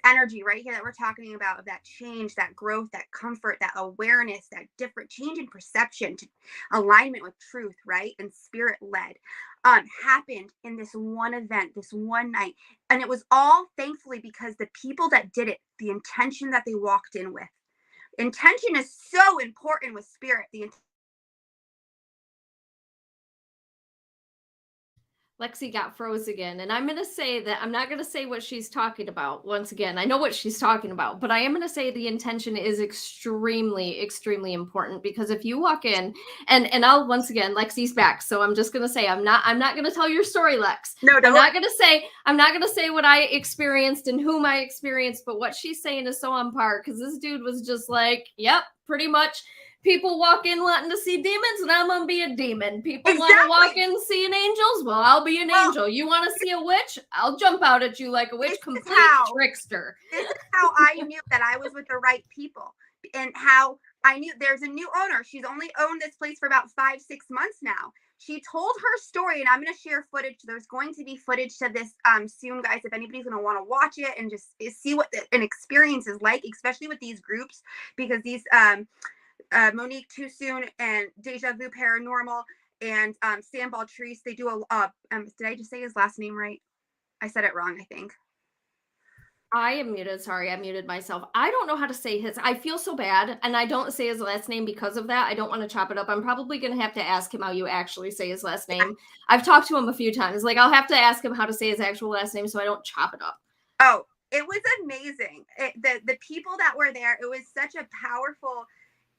energy right here that we're talking about, of that change, that growth, that comfort, that awareness, that different change in perception, to alignment with truth, right? And spirit led, happened in this one event, this one night. And it was all thankfully because the people that did it, the intention that they walked in with. Intention is so important with spirit. Lexi got froze again. And I'm going to say that I'm not going to say what she's talking about. Once again, I know what she's talking about, but I am going to say the intention is extremely, extremely important, because if you walk in and I'll, once again, Lexi's back. So I'm just going to say, I'm not going to tell your story, Lex. No, I'm not going to say what I experienced and whom I experienced, but what she's saying is so on par, because this dude was just like, yep, pretty much. People walk in wanting to see demons, and I'm gonna be a demon. People want to walk in seeing angels, well, I'll be an angel. You want to see a witch? I'll jump out at you like a witch. Complete trickster. This is how I knew that I was with the right people, and how I knew there's a new owner. She's only owned this place for about 5-6 months now. She told her story, and I'm going to share footage. There's going to be footage to this soon, guys, if anybody's going to want to watch it and just see what an experience is like, especially with these groups, because these Monique Too Soon and Deja Vu Paranormal and Sam Baltrice, they do did I just say his last name right? I said it wrong, I think. I am muted. Sorry, I muted myself. I don't know how to say his. I feel so bad, and I don't say his last name because of that. I don't want to chop it up. I'm probably going to have to ask him how you actually say his last name. I've talked to him a few times. Like, I'll have to ask him how to say his actual last name so I don't chop it up. Oh, it was amazing. The people that were there, it was such a powerful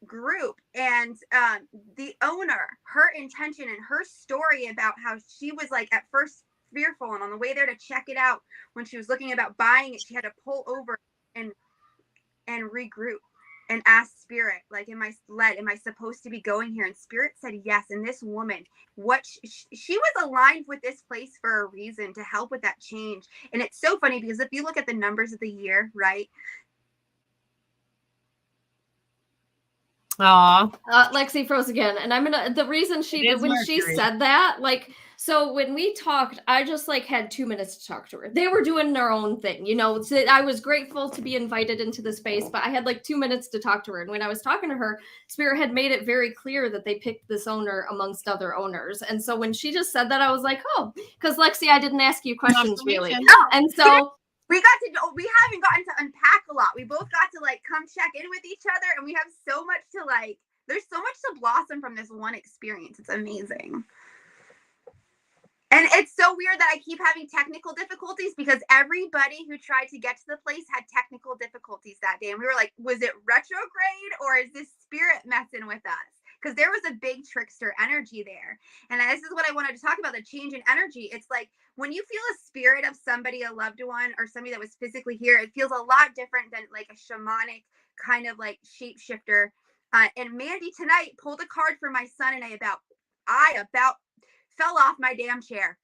group, and the owner, her intention and her story about how she was like at first fearful, and on the way there to check it out, when she was looking about buying it, she had to pull over and regroup and ask spirit, like, am I supposed to be going here? And spirit said yes. And this woman, she was aligned with this place for a reason, to help with that change. And it's so funny because if you look at the numbers of the year, right? Lexi froze again, and the reason when she said that, like, so when we talked, I just like had 2 minutes to talk to her. They were doing their own thing, you know. So I was grateful to be invited into the space, but I had like 2 minutes to talk to her. And when I was talking to her, Spirit had made it very clear that they picked this owner amongst other owners. And so when she just said that, I was like, oh, because Lexi, I didn't ask you questions really, and so. We haven't gotten to unpack a lot. We both got to like come check in with each other, and we have so much to like, there's so much to blossom from this one experience. It's amazing. And it's so weird that I keep having technical difficulties because everybody who tried to get to the place had technical difficulties that day. And we were like, was it retrograde or is this spirit messing with us? Because there was a big trickster energy there. And this is what I wanted to talk about, the change in energy. It's like when you feel a spirit of somebody, a loved one, or somebody that was physically here, it feels a lot different than like a shamanic kind of like shapeshifter. And Mandee tonight pulled a card for my son and I about fell off my damn chair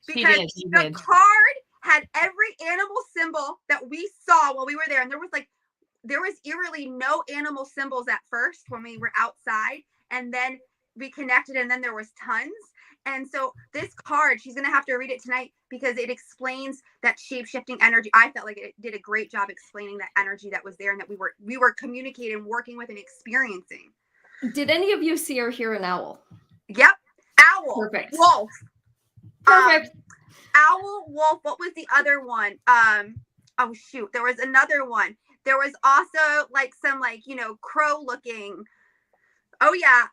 because the card had every animal symbol that we saw while we were there. And there was eerily no animal symbols at first when we were outside, and then we connected and then there was tons. And so this card, she's going to have to read it tonight because it explains that shape-shifting energy. I felt like it did a great job explaining that energy that was there and that we were communicating, working with, and experiencing. Did any of you see or hear an owl? Yep. Owl. Perfect. Wolf. Perfect. Owl, wolf. What was the other one? Oh shoot. There was another one. There was also like some crow looking. Oh yeah.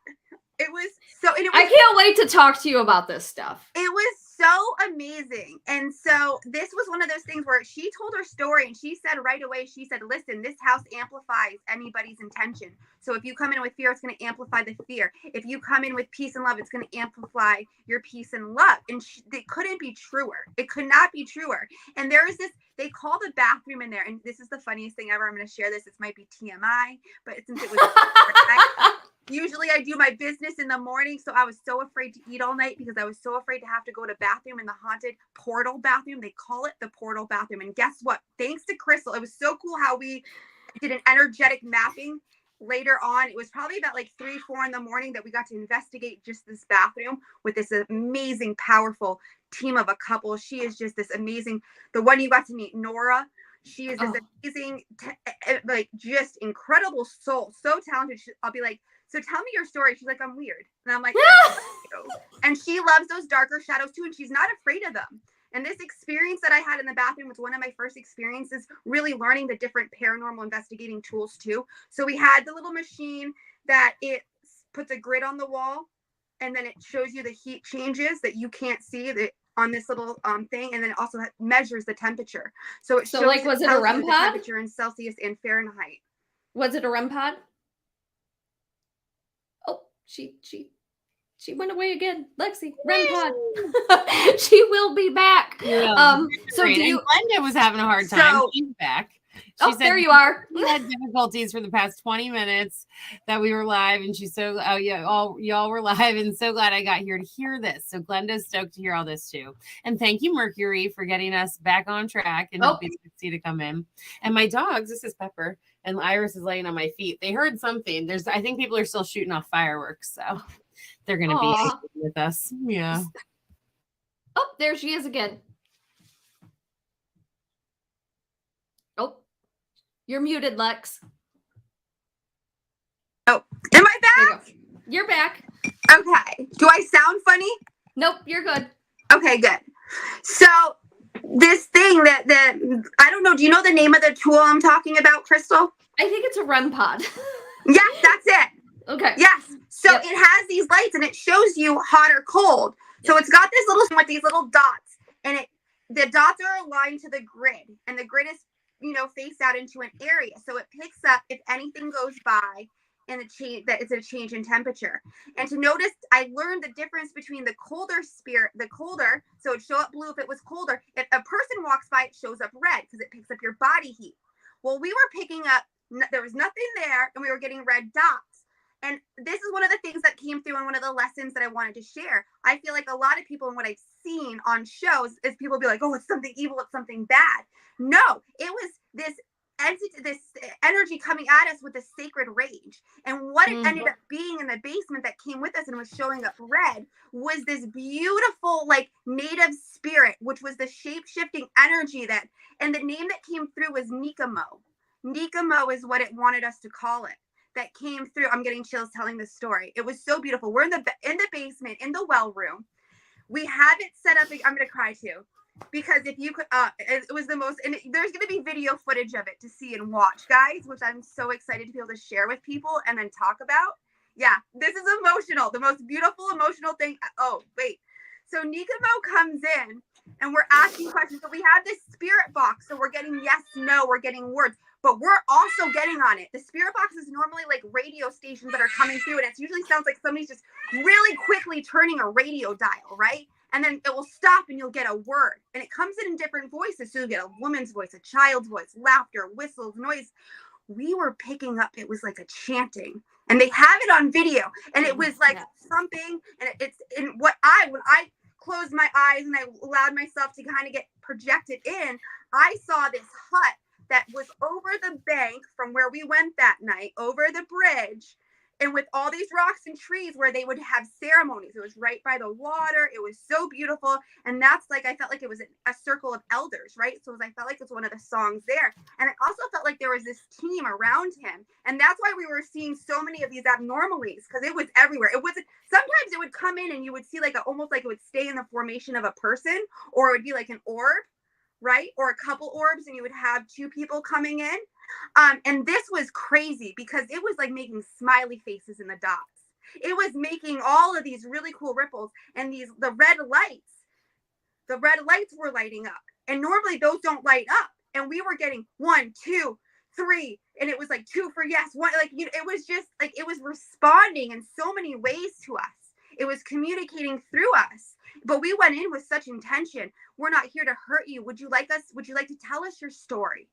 It was so. And I can't wait to talk to you about this stuff. It was so amazing. And so this was one of those things where she told her story and she said right away, she said, listen, this house amplifies anybody's intention. So if you come in with fear, it's going to amplify the fear. If you come in with peace and love, it's going to amplify your peace and love. And it couldn't be truer. It could not be truer. And there is this, they call the bathroom in there. And this is the funniest thing ever. I'm going to share this. This might be TMI, but since it was usually I do my business in the morning. So I was so afraid to eat all night because I was so afraid to have to go to bathroom in the haunted portal bathroom. They call it the portal bathroom. And guess what? Thanks to Crystal, it was so cool how we did an energetic mapping later on. It was probably about like 3, 4 in the morning that we got to investigate just this bathroom with this amazing, powerful team of a couple. She is just this amazing, the one you got to meet, Nora. She is this amazing, just incredible soul. So talented. I'll be like, so tell me your story. She's like, I'm weird. And I'm like, and she loves those darker shadows too. And she's not afraid of them. And this experience that I had in the bathroom was one of my first experiences, really learning the different paranormal investigating tools too. So we had the little machine that it puts a grid on the wall and then it shows you the heat changes that you can't see that on this little thing. And then it also measures the temperature. So it shows was it a REM pod? The temperature in Celsius and Fahrenheit. Was it a REM pod? Oh, she went away again. Lexi, REM pod. She will be back. Yeah. So do you? Glenda was having a hard time. She's back. She said there you are. We had difficulties for the past 20 minutes that we were live, and she's so y'all were live, and so glad I got here to hear this. So Glenda's stoked to hear all this too, and thank you, Mercury, for getting us back on track and helping Sixty to come in. And my dogs, this is Pepper, and Iris is laying on my feet. They heard something. I think people are still shooting off fireworks, so they're gonna be with us. Yeah. Oh, there she is again. Oh, you're muted, Lex. Oh, am I back? You're back. Okay. Do I sound funny? Nope, you're good. Okay, good. So this thing that I don't know. Do you know the name of the tool I'm talking about, Crystal? I think it's a REM pod. Yes, that's it. Okay. Yes. So it has these lights and it shows you hot or cold. So it's got this little with these little dots, and the dots are aligned to the grid, and the grid is face out into an area. So it picks up if anything goes by and that it's a change in temperature. And to notice, I learned the difference between the colder, so it'd show up blue if it was colder. If a person walks by, it shows up red because it picks up your body heat. Well, we were picking up, there was nothing there, and we were getting red dots. And this is one of the things that came through in one of the lessons that I wanted to share. I feel like a lot of people, and what I've seen on shows, is people be like, oh, it's something evil, it's something bad. No, it was this energy coming at us with a sacred rage. And what it ended up being in the basement that came with us and was showing up red was this beautiful, native spirit, which was the shape-shifting energy and the name that came through was Nikamo. Nikamo is what it wanted us to call it. That came through. I'm getting chills telling this story. It was so beautiful. We're in the basement, in the well room. We have it set up. I'm going to cry too. Because if you could, it was the most, and there's going to be video footage of it to see and watch, guys, which I'm so excited to be able to share with people and then talk about. Yeah, this is emotional. The most beautiful emotional thing. Oh, wait. So Nikamo comes in and we're asking questions. So we have this spirit box. So we're getting yes, no, we're getting words, but we're also getting on it. The spirit box is normally like radio stations that are coming through, and it usually sounds like somebody's just really quickly turning a radio dial, right? And then it will stop and you'll get a word. And it comes in different voices. So you'll get a woman's voice, a child's voice, laughter, whistles, noise. We were picking up, it was like a chanting. And they have it on video. And it was like thumping. And it's in when I closed my eyes and I allowed myself to kind of get projected in, I saw this hut that was over the bank from where we went that night, over the bridge. And with all these rocks and trees where they would have ceremonies. It was right by the water. It was so beautiful. And that's like, I felt like it was a circle of elders, right? So I felt like it's one of the songs there. And I also felt like there was this team around him. And that's why we were seeing so many of these abnormalities, because it was everywhere. It wasn't, sometimes it would come in and you would see like almost like it would stay in the formation of a person, or it would be like an orb, right? Or a couple orbs, and you would have two people coming in. And this was crazy because it was like making smiley faces in the dots. It was making all of these really cool ripples, and the red lights were lighting up, and normally those don't light up. And we were getting 1, 2, 3, and it was like 2 for yes, 1, like, you know, it was just like, it was responding in so many ways to us. It was communicating through us, but we went in with such intention. We're not here to hurt you. Would you like to tell us your story?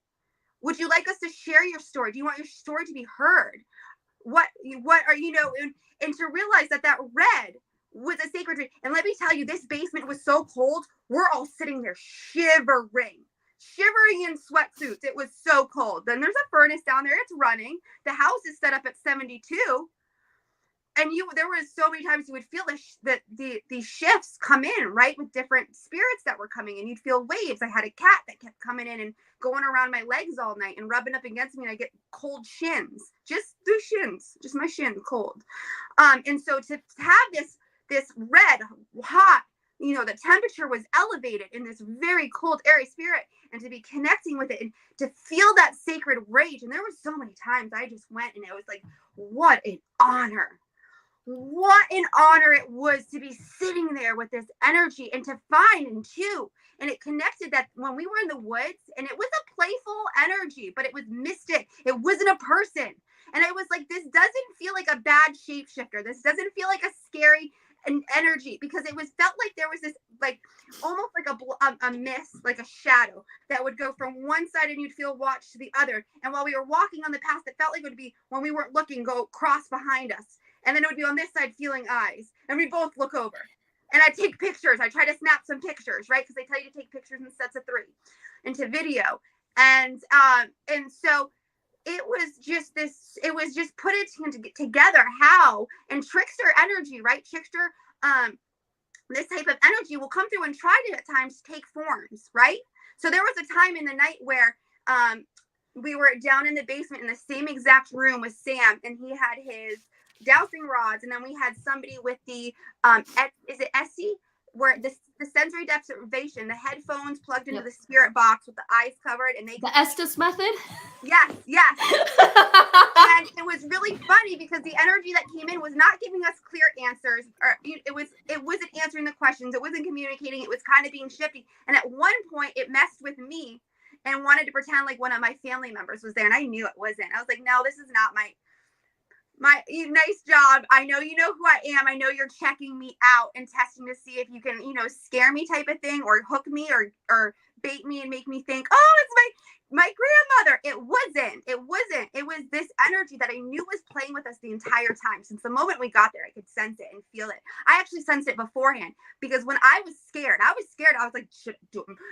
Would you like us to share your story? Do you want your story to be heard? What are, you know, and to realize that red was a sacred tree. And let me tell you, this basement was so cold. We're all sitting there shivering in sweatsuits. It was so cold. Then there's a furnace down there. It's running. The house is set up at 72. And there was so many times you would feel these shifts come in, right, with different spirits that were coming in. You'd feel waves. I had a cat that kept coming in and going around my legs all night and rubbing up against me, and I get cold shins, just my shin cold. And so to have this red hot, you know, the temperature was elevated in this very cold, airy spirit, and to be connecting with it and to feel that sacred rage. And there were so many times I just went, and it was like, what an honor. What an honor it was to be sitting there with this energy, and to find and it connected that when we were in the woods, and it was a playful energy, but it was mystic. It wasn't a person. And I was like, this doesn't feel like a bad shapeshifter. This doesn't feel like a scary energy, because it felt like there was this, like, almost like a mist, like a shadow that would go from one side and you'd feel watched to the other. And while we were walking on the path, it felt like it would be, when we weren't looking, go cross behind us. And then it would be on this side feeling eyes. And we'd both look over. And I'd take pictures. I try to snap some pictures, right? Because they tell you to take pictures in sets of 3 into video. And so it was just put it together how, and trickster energy, right? Trickster, this type of energy will come through and try to at times take forms, right? So there was a time in the night where we were down in the basement in the same exact room with Sam, and he had his dowsing rods, and then we had somebody with the is it Essie, where the sensory deprivation, the headphones plugged into the spirit box with the eyes covered, and the Estes method. Yes. And it was really funny because the energy that came in was not giving us clear answers, or it wasn't answering the questions, it wasn't communicating, it was kind of being shifty. And at one point it messed with me and wanted to pretend like one of my family members was there, and I knew it wasn't. I was like, no, this is not my nice job. I know you know who I am. I know you're checking me out and testing to see if you can, you know, scare me type of thing, or hook me, or bait me and make me think, oh, it's my grandmother. It wasn't. It was this energy that I knew was playing with us the entire time. Since the moment we got there, I could sense it and feel it. I actually sensed it beforehand, because when I was scared. I was like,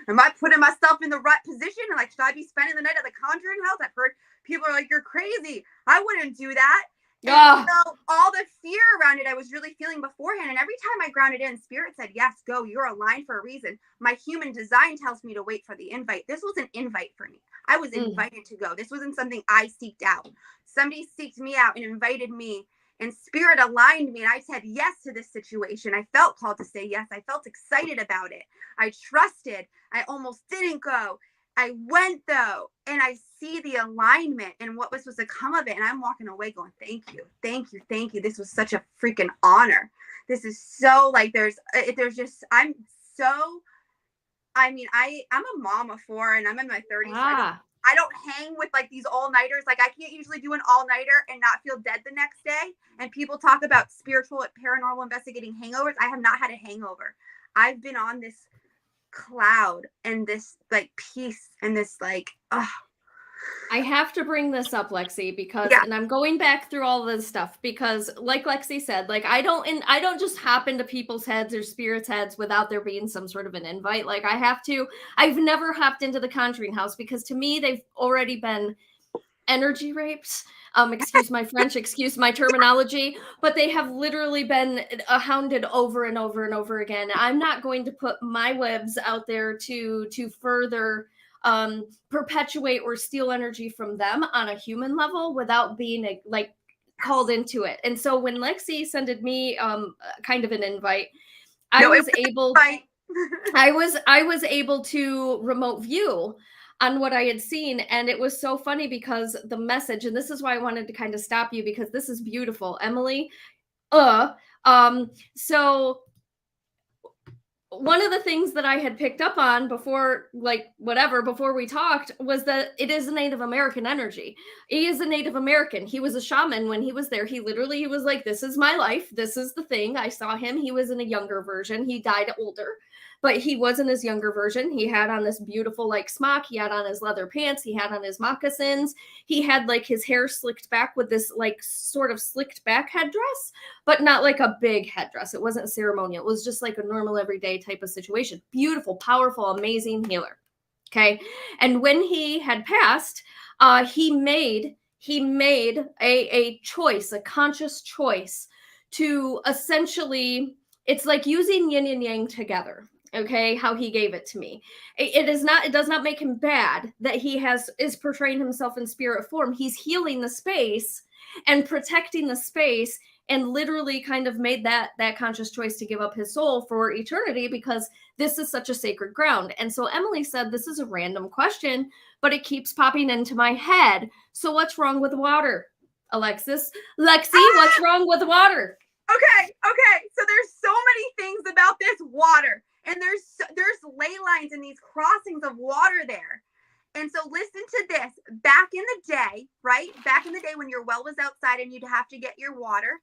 am I putting myself in the right position? And like, should I be spending the night at the Conjuring house? I've heard people are like, you're crazy. I wouldn't do that. And so all the fear around it, I was really feeling beforehand. And every time I grounded in, Spirit said, yes, go, you're aligned for a reason. My human design tells me to wait for the invite. This was an invite for me. I was invited to go. This wasn't something I seeked out. Somebody seeked me out and invited me, and Spirit aligned me. And I said yes to this situation. I felt called to say yes. I felt excited about it. I trusted. I almost didn't go. I went though, and I see the alignment and what was supposed to come of it. And I'm walking away going, thank you. This was such a freaking honor. This is so like, there's just, I'm a mom of 4 and I'm in my 30s. So I don't hang with like these all-nighters. Like I can't usually do an all-nighter and not feel dead the next day. And people talk about spiritual, paranormal investigating hangovers. I have not had a hangover. I've been on this cloud and this like peace and this like, I have to bring this up, Lexi, because, and I'm going back through all this stuff because, like Lexi said, like I don't just hop into people's heads or spirits' heads without there being some sort of an invite. Like I've never hopped into the Conjuring house because to me they've already been energy raped. Excuse my French, excuse my terminology, but they have literally been hounded over and over and over again. I'm not going to put my webs out there to further perpetuate or steal energy from them on a human level without being like called into it. And so when Lexi sent me kind of an invite, I was able to remote view on what I had seen. And it was so funny because the message, and this is why I wanted to kind of stop you because this is beautiful, Emily. So one of the things that I had picked up on before we talked was that it is a Native American energy. He is a Native American. He was a shaman when he was there. He was like, this is my life. This is the thing. I saw him. He was in a younger version. He died older, but he was in his younger version. He had on this beautiful like smock. He had on his leather pants. He had on his moccasins. He had like his hair slicked back with this like sort of slicked back headdress, but not like a big headdress. It wasn't ceremonial. It was just like a normal everyday type of situation. Beautiful, powerful, amazing healer. Okay. And when he had passed, he made a choice, a conscious choice to essentially, it's like using yin and yang together. Okay, how he gave it to me. It does not make him bad that he is portraying himself in spirit form. He's healing the space and protecting the space and literally kind of made that conscious choice to give up his soul for eternity because this is such a sacred ground. And so Emily said, this is a random question, but it keeps popping into my head. So what's wrong with water, Alexis? Lexi, what's wrong with water? Okay. So there's so many things about this water. And there's ley lines and these crossings of water there. And so listen to this. Back in the day, right? Back in the day when your well was outside and you'd have to get your water,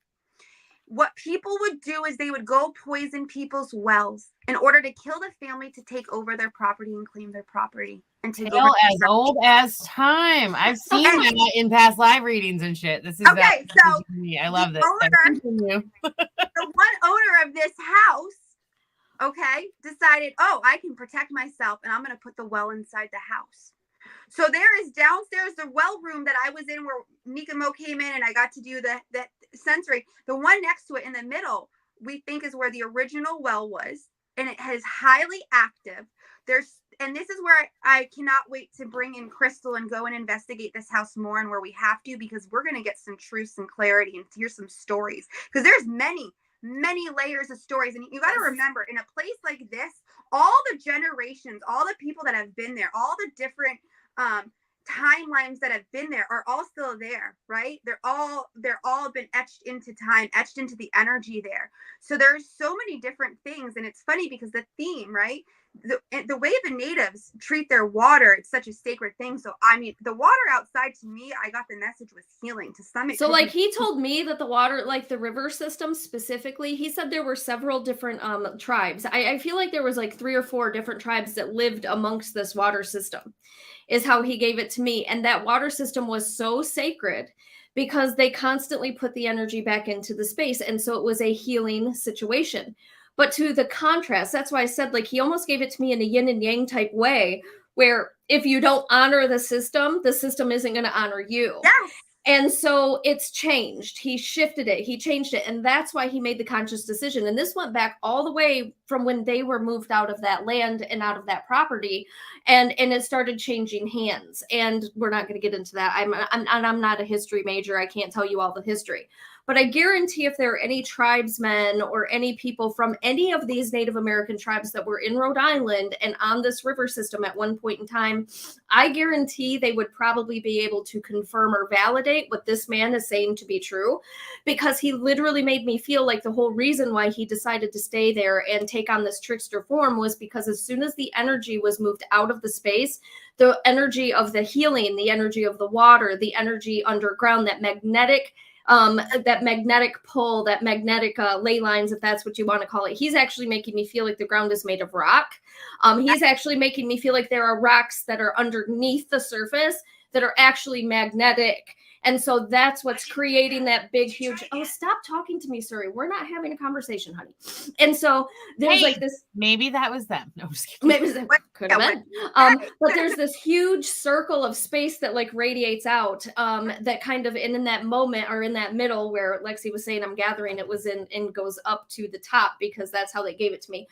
what people would do is they would go poison people's wells in order to kill the family to take over their property and claim their property. And take over as old as time. I've seen that in past live readings and shit. This is okay. So I love this. The one owner of this house, decided, I can protect myself and I'm going to put the well inside the house. So there is downstairs the well room that I was in where Nick and Mo came in and I got to do the sensory. The one next to it in the middle, we think is where the original well was. And it is highly active. And this is where I cannot wait to bring in Crystal and go and investigate this house more and where we have to, because we're going to get some truth and clarity and hear some stories. Because there's many layers of stories. And you got to remember, in a place like this, all the generations, all the people that have been there, all the different timelines that have been there are all still there, right? They're all been etched into time, etched into the energy there. So there's so many different things. And it's funny because the theme, right? The way the natives treat their water, it's such a sacred thing. So I mean, the water outside, to me, I got the message was healing to some extent. So like he told me that the water, like the river system specifically, he said there were several different tribes. I feel like there was like 3 or 4 different tribes that lived amongst this water system, is how he gave it to me. And that water system was so sacred because they constantly put the energy back into the space. And so it was a healing situation. But to the contrast, that's why I said, like, he almost gave it to me in a yin and yang type way, where if you don't honor the system isn't going to honor you. Yes. And so it's changed. He shifted it. He changed it. And that's why he made the conscious decision. And this went back all the way from when they were moved out of that land and out of that property. And it started changing hands. And we're not going to get into that. I'm not a history major. I can't tell you all the history. but I guarantee if there are any tribesmen or any people from any of these Native American tribes that were in Rhode Island and on this river system at one point in time, I guarantee they would probably be able to confirm or validate what this man is saying to be true, because he literally made me feel like the whole reason why he decided to stay there and take on this trickster form was because as soon as the energy was moved out of the space, the energy of the healing, the energy of the water, the energy underground, that magnetic pull, that magnetic ley lines, if that's what you want to call it. He's actually making me feel like the ground is made of rock. He's actually making me feel like there are rocks that are underneath the surface that are actually magnetic. And so that's what's creating that big, huge, oh, stop talking to me, Suri. We're not having a conversation, honey. And so there's like this. Maybe that was them. No, I'm just kidding. Maybe that could have been. But there's this huge circle of space that like radiates out that kind of in that moment or in that middle where Lexi was saying I'm gathering, it was in and goes up to the top because that's how they gave it to me.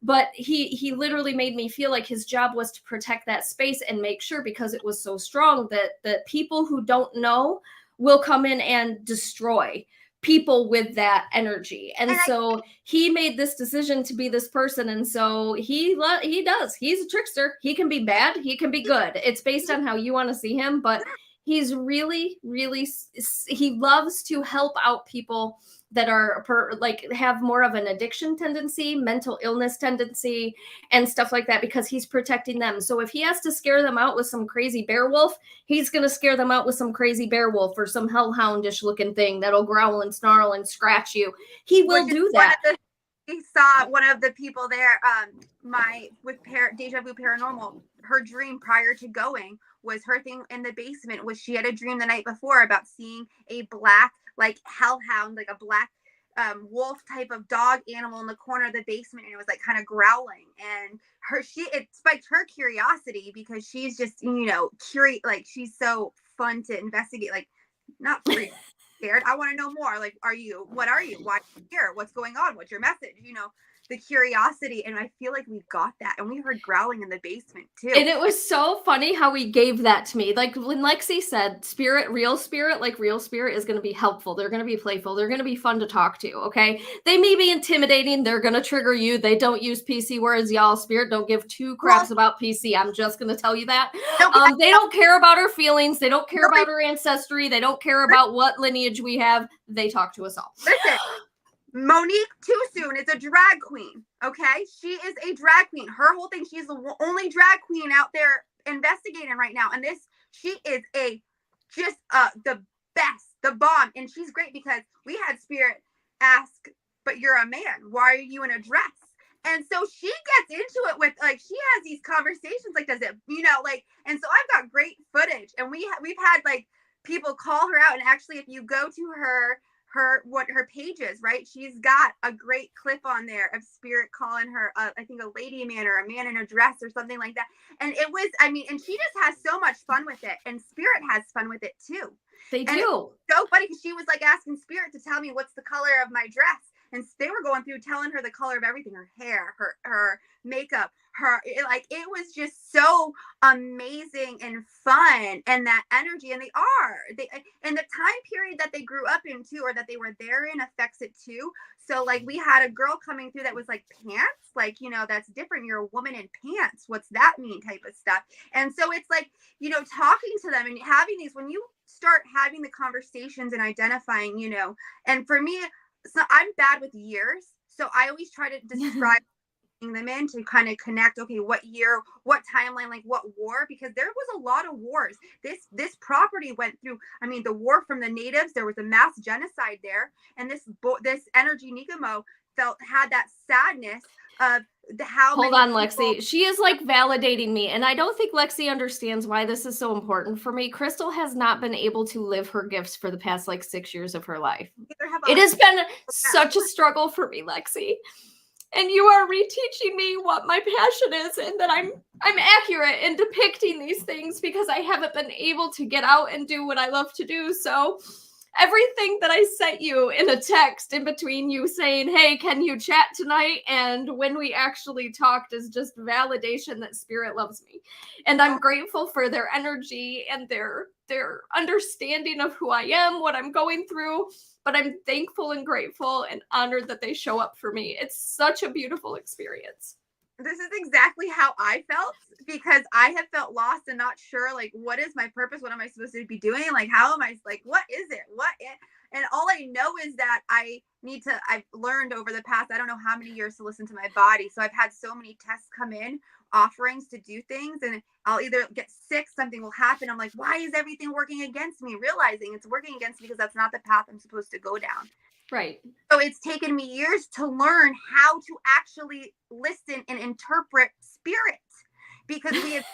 But he literally made me feel like his job was to protect that space and make sure, because it was so strong, that the people who don't know will come in and destroy people with that energy. And so he made this decision to be this person. And so he does. He's a trickster. He can be bad. He can be good. It's based on how you want to see him. But he's really, really, he loves to help out people that are have more of an addiction tendency, mental illness tendency, and stuff like that, because he's protecting them. So if he has to scare them out with some crazy bear wolf, he's going to scare them out with some crazy bear wolf or some hellhoundish looking thing that'll growl and snarl and scratch you. He will do that. We saw one of the people there, Deja Vu Paranormal, her dream prior to going was her thing in the basement was she had a dream the night before about seeing a black, like hellhound, like a black wolf type of dog animal in the corner of the basement, and it was like kind of growling, and it spiked her curiosity because she's just, curious, like she's so fun to investigate, like not scared. I want to know more. Like, what are you? Why are you here? What's going on? What's your message? The curiosity. And I feel like we got that. And we heard growling in the basement too. And it was so funny how he gave that to me. Like when Lexi said real spirit is going to be helpful. They're going to be playful. They're going to be fun to talk to. Okay. They may be intimidating. They're going to trigger you. They don't use PC words, y'all. Spirit don't give two craps about PC. I'm just going to tell you that. They don't care about our feelings. They don't care about our ancestry. They don't care about what lineage we have. They talk to us all. Listen. Monique Too Soon is a drag queen. Okay. She is a drag queen. Her whole thing, she's the only drag queen out there investigating right now. And she is the best, the bomb. And she's great because we had Spirit ask, but you're a man. Why are you in a dress? And so she gets into it with, like, she has these conversations, like, does it, and so I've got great footage, and we've had like people call her out. And actually, if you go to her pages, right, she's got a great clip on there of Spirit calling her I think a lady man or a man in a dress or something like that. And it was, and she just has so much fun with it, and Spirit has fun with it too. They do. So funny because she was like asking Spirit to tell me what's the color of my dress, and they were going through telling her the color of everything, her hair, her makeup, it was just so amazing and fun, and that energy, and and the time period that they grew up into or that they were there in affects it too. So like we had a girl coming through that was like pants, like, that's different. You're a woman in pants. What's that mean? Type of stuff. And so it's like, talking to them and having these, when you start having the conversations and identifying, and for me, so I'm bad with years. So I always try to describe them in to kind of connect, okay, what year, what timeline, like what war, because there was a lot of wars. This property went through, the war from the natives, there was a mass genocide there, and this energy Nikamo had that sadness of Hold on, Lexi. She is like validating me, and I don't think Lexi understands why this is so important for me. Crystal has not been able to live her gifts for the past 6 years of her life. It has been such a struggle for me, Lexi. And you are reteaching me what my passion is, and that I'm accurate in depicting these things because I haven't been able to get out and do what I love to do. So everything that I sent you in a text in between you saying, hey, can you chat tonight? And when we actually talked is just validation that spirit loves me. And I'm grateful for their energy and their understanding of who I am, what I'm going through. But I'm thankful and grateful and honored that they show up for me. It's such a beautiful experience. This is exactly how I felt, because I have felt lost and not sure, like, what is my purpose? What am I supposed to be doing? Like, how am I, like, what is it? And all I know is that I've learned over the past, I don't know how many years, to listen to my body. So I've had so many tests come in, offerings to do things, and I'll either get sick, something will happen. I'm like, why is everything working against me? Realizing it's working against me because that's not the path I'm supposed to go down. Right. So it's taken me years to learn how to actually listen and interpret spirit, because we have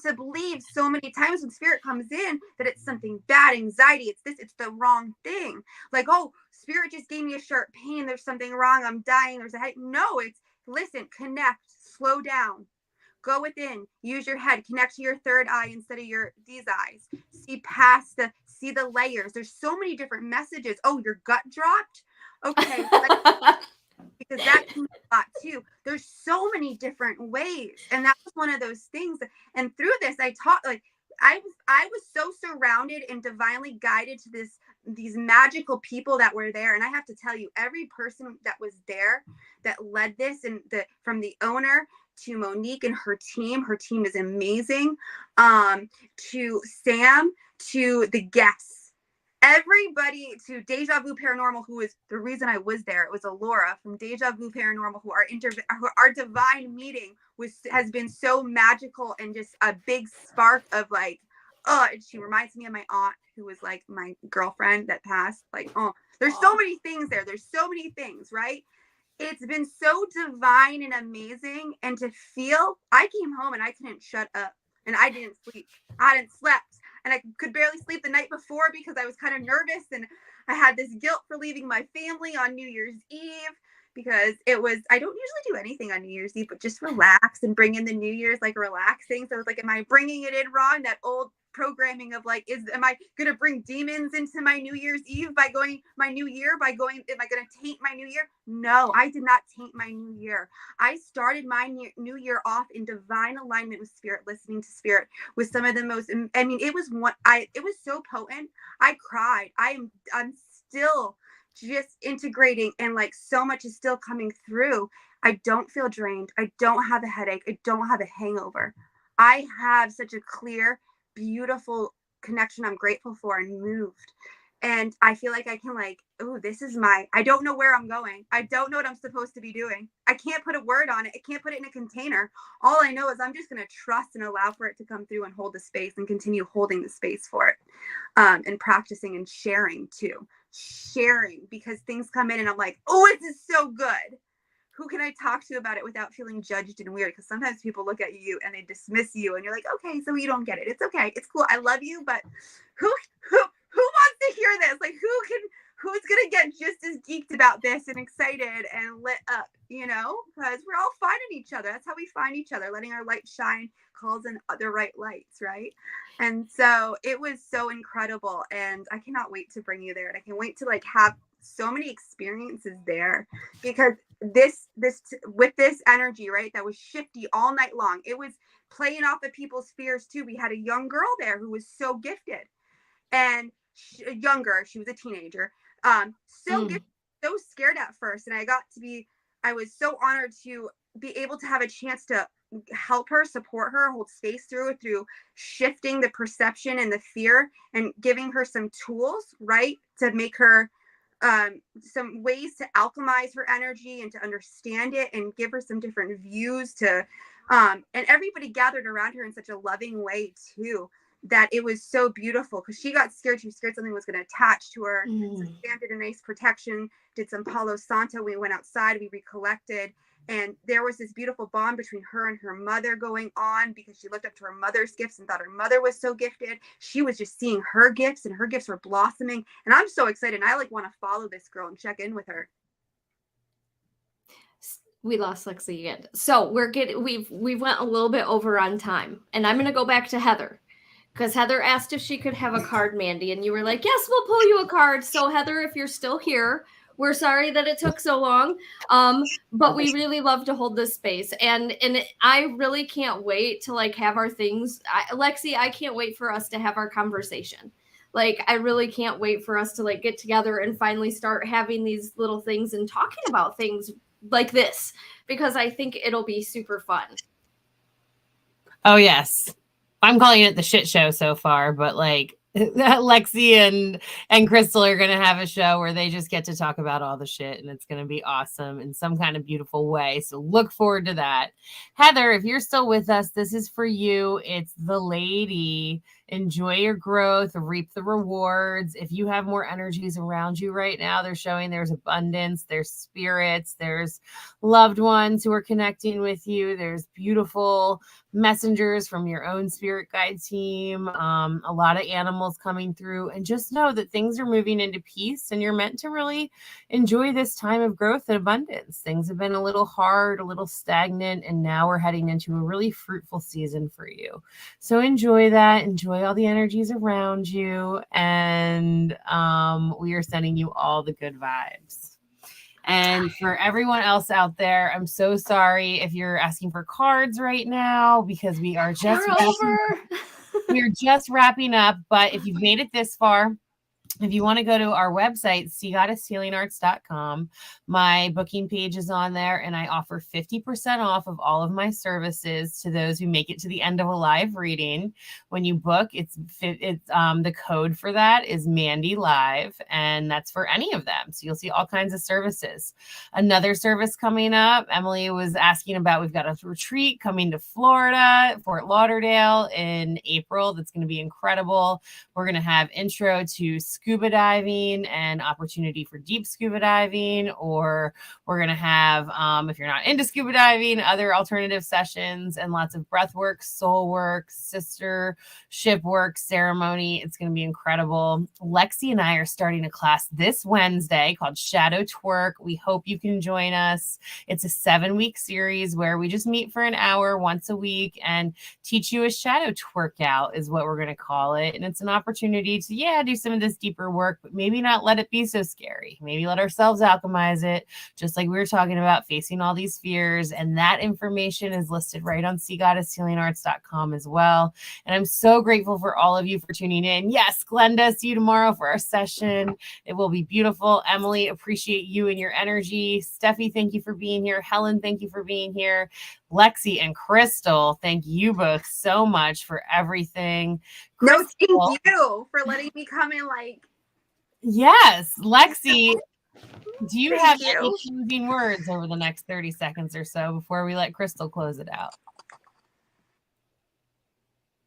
to believe so many times when spirit comes in that it's something bad, anxiety, it's this, it's the wrong thing. Like, oh, spirit just gave me a sharp pain, there's something wrong, I'm dying, there's a headache. No, it's listen, connect, slow down, go within, use your head, connect to your third eye instead of these eyes. See the layers. There's so many different messages. Oh, your gut dropped? Okay. Because that can be a lot too. There's so many different ways. And that was one of those things. And through this, I taught, like, I was so surrounded and divinely guided to these magical people that were there. And I have to tell you, every person that was there that led this, and from the owner to Monique and her team is amazing. To Sam, to the guests, everybody, to Deja Vu Paranormal, who is the reason I was there. It was Alora from Deja Vu Paranormal, who our divine meeting has been so magical, and just a big spark of like, and she reminds me of my aunt, who was like my girlfriend that passed. Like, oh, there's so many things there. There's so many things, right? It's been so divine and amazing. And to feel, I came home and I couldn't shut up, and I didn't sleep. I hadn't slept, and I could barely sleep the night before because I was kind of nervous, and I had this guilt for leaving my family on New Year's Eve, because I don't usually do anything on New Year's Eve, but just relax and bring in the New Year's, like, relaxing. So I was like, am I bringing it in wrong? That old programming of like, am I going to bring demons into my New Year's Eve am I going to taint my new year? No, I did not taint my new year. I started my new year off in divine alignment with spirit, listening to spirit, with some of the most, I mean, it was so potent. I cried. I'm still just integrating, and like, so much is still coming through. I don't feel drained. I don't have a headache. I don't have a hangover. I have such a clear, beautiful connection I'm grateful for, and moved. And I feel like I can, like, oh, I don't know where I'm going. I don't know what I'm supposed to be doing. I can't put a word on it. I can't put it in a container. All I know is I'm just going to trust and allow for it to come through and hold the space, and continue holding the space for it. And practicing and sharing too. Sharing, because things come in and I'm like, oh, this is so good. Who can I talk to about it without feeling judged and weird? Because sometimes people look at you and they dismiss you, and you're like, okay, so you don't get it. It's okay. It's cool. I love you, but who wants to hear this? Like, who's gonna get just as geeked about this and excited and lit up? Because we're all finding each other. That's how we find each other. Letting our light shine calls in the right lights, right? And so it was so incredible, and I cannot wait to bring you there, and I can wait to like have so many experiences there, because with this energy, right, that was shifty all night long. It was playing off of people's fears too. We had a young girl there who was so gifted, and she was a teenager, gifted, so scared at first, and I was so honored to be able to have a chance to help her, support her, hold space through shifting the perception and the fear, and giving her some tools, right, to make her some ways to alchemize her energy and to understand it, and give her some different views to and everybody gathered around her in such a loving way too, that it was so beautiful, because she got scared. She was scared something was going to attach to her. So Sam did a nice protection, did some Palo Santo. We went outside, we recollected, and there was this beautiful bond between her and her mother going on, because she looked up to her mother's gifts and thought her mother was so gifted. She was just seeing her gifts, and her gifts were blossoming. And I'm so excited. I like want to follow this girl and check in with her. We lost Lexi again. So we went a little bit over on time, and I'm going to go back to Heather, because Heather asked if she could have a card, Mandee, and you were like, yes, we'll pull you a card. So Heather, if you're still here, we're sorry that it took so long, but we really love to hold this space. And I really can't wait to like have our things. Lexi, I can't wait for us to have our conversation. Like, I really can't wait for us to like get together and finally start having these little things and talking about things like this, because I think it'll be super fun. Oh, yes. I'm calling it the shit show so far, but like Lexi and Crystal are going to have a show where they just get to talk about all the shit, and it's going to be awesome in some kind of beautiful way. So look forward to that. Heather, if you're still with us, this is for you. It's the lady. Enjoy your growth, reap the rewards. If you have more energies around you right now, they're showing there's abundance, there's spirits, there's loved ones who are connecting with you. There's beautiful messengers from your own spirit guide team, a lot of animals coming through, and just know that things are moving into peace, and you're meant to really enjoy this time of growth and abundance. Things have been a little hard, a little stagnant, and now we're heading into a really fruitful season for you. So enjoy that. Enjoy all the energies around you, and we are sending you all the good vibes. And for everyone else out there, I'm so sorry if you're asking for cards right now, because we are just wrapping up. But if you've made it this far, if you want to go to our website, seagoddesshealingarts.com, my booking page is on there, and I offer 50% off of all of my services to those who make it to the end of a live reading. When you book, it's the code for that is Mandee Live, and that's for any of them. So you'll see all kinds of services. Another service coming up, Emily was asking about, we've got a retreat coming to Florida, Fort Lauderdale in April. That's going to be incredible. We're going to have intro to scuba diving and opportunity for deep scuba diving, or we're going to have, if you're not into scuba diving, other alternative sessions and lots of breath work, soul work, sistership work, ceremony. It's going to be incredible. Lexi and I are starting a class this Wednesday called Shadow Twerk. We hope you can join us. It's a 7-week series where we just meet for an hour once a week and teach you a shadow twerk out is what we're going to call it. And it's an opportunity to, do some of this deeper work, but maybe not let it be so scary. Maybe let ourselves alchemize it, just like we were talking about, facing all these fears. And that information is listed right on seagoddesshealingarts.com as well. And I'm so grateful for all of you for tuning in. Yes, Glenda, see you tomorrow for our session. It will be beautiful. Emily, appreciate you and your energy. Steffi, thank you for being here. Helen, thank you for being here. Lexi and Crystal, thank you both so much for everything. No, thank you for letting me come in. Yes, Lexi, do you have any closing words over the next 30 seconds or so before we let Crystal close it out?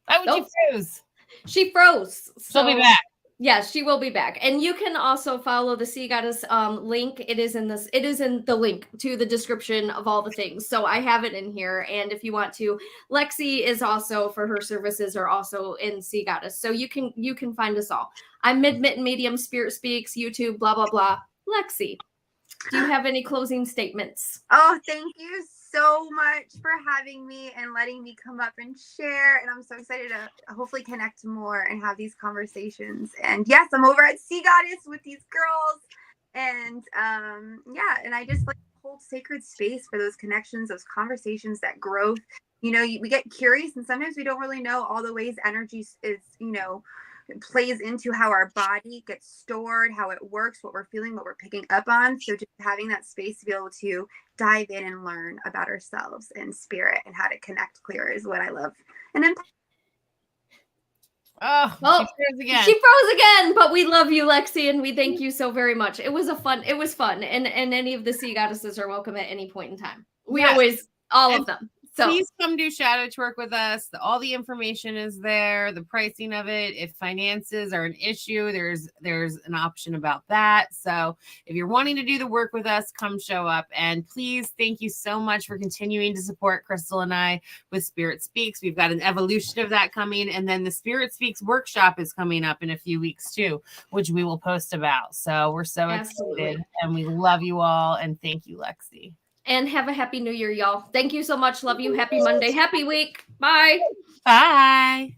Oh, she froze. She froze. She'll be back. Yes, she will be back. And you can also follow the Sea Goddess link. It is in the link to the description of all the things. So I have it in here. And if you want to, Lexi is also, for her services, are also in Sea Goddess. So you can find us all. I'm Mitten Medium, Spirit Speaks, YouTube, blah, blah, blah. Lexi, do you have any closing statements? Oh, thank you so much for having me and letting me come up and share. And I'm so excited to hopefully connect more and have these conversations. And yes, I'm over at Sea Goddess with these girls. And and I just hold sacred space for those connections, those conversations, that growth. We get curious, and sometimes we don't really know all the ways energy is, plays into how our body gets stored, how it works, what we're feeling, what we're picking up on. So just having that space to be able to dive in and learn about ourselves and spirit and how to connect clearer is what I love. And then she froze again, but we love you, Lexi, and we thank you so very much. It was fun. And any of the Sea Goddesses are welcome at any point in time. We always, all of them. So please come do shadow twerk with us. All the information is there, the pricing of it. If finances are an issue, there's an option about that. So if you're wanting to do the work with us, come show up. And please, thank you so much for continuing to support Crystal and I with Spirit Speaks. We've got an evolution of that coming. And then the Spirit Speaks workshop is coming up in a few weeks too, which we will post about. So we're so excited, and we love you all. And thank you, Lexi. And have a happy new year, y'all. Thank you so much. Love you. Happy Monday. Happy week. Bye. Bye.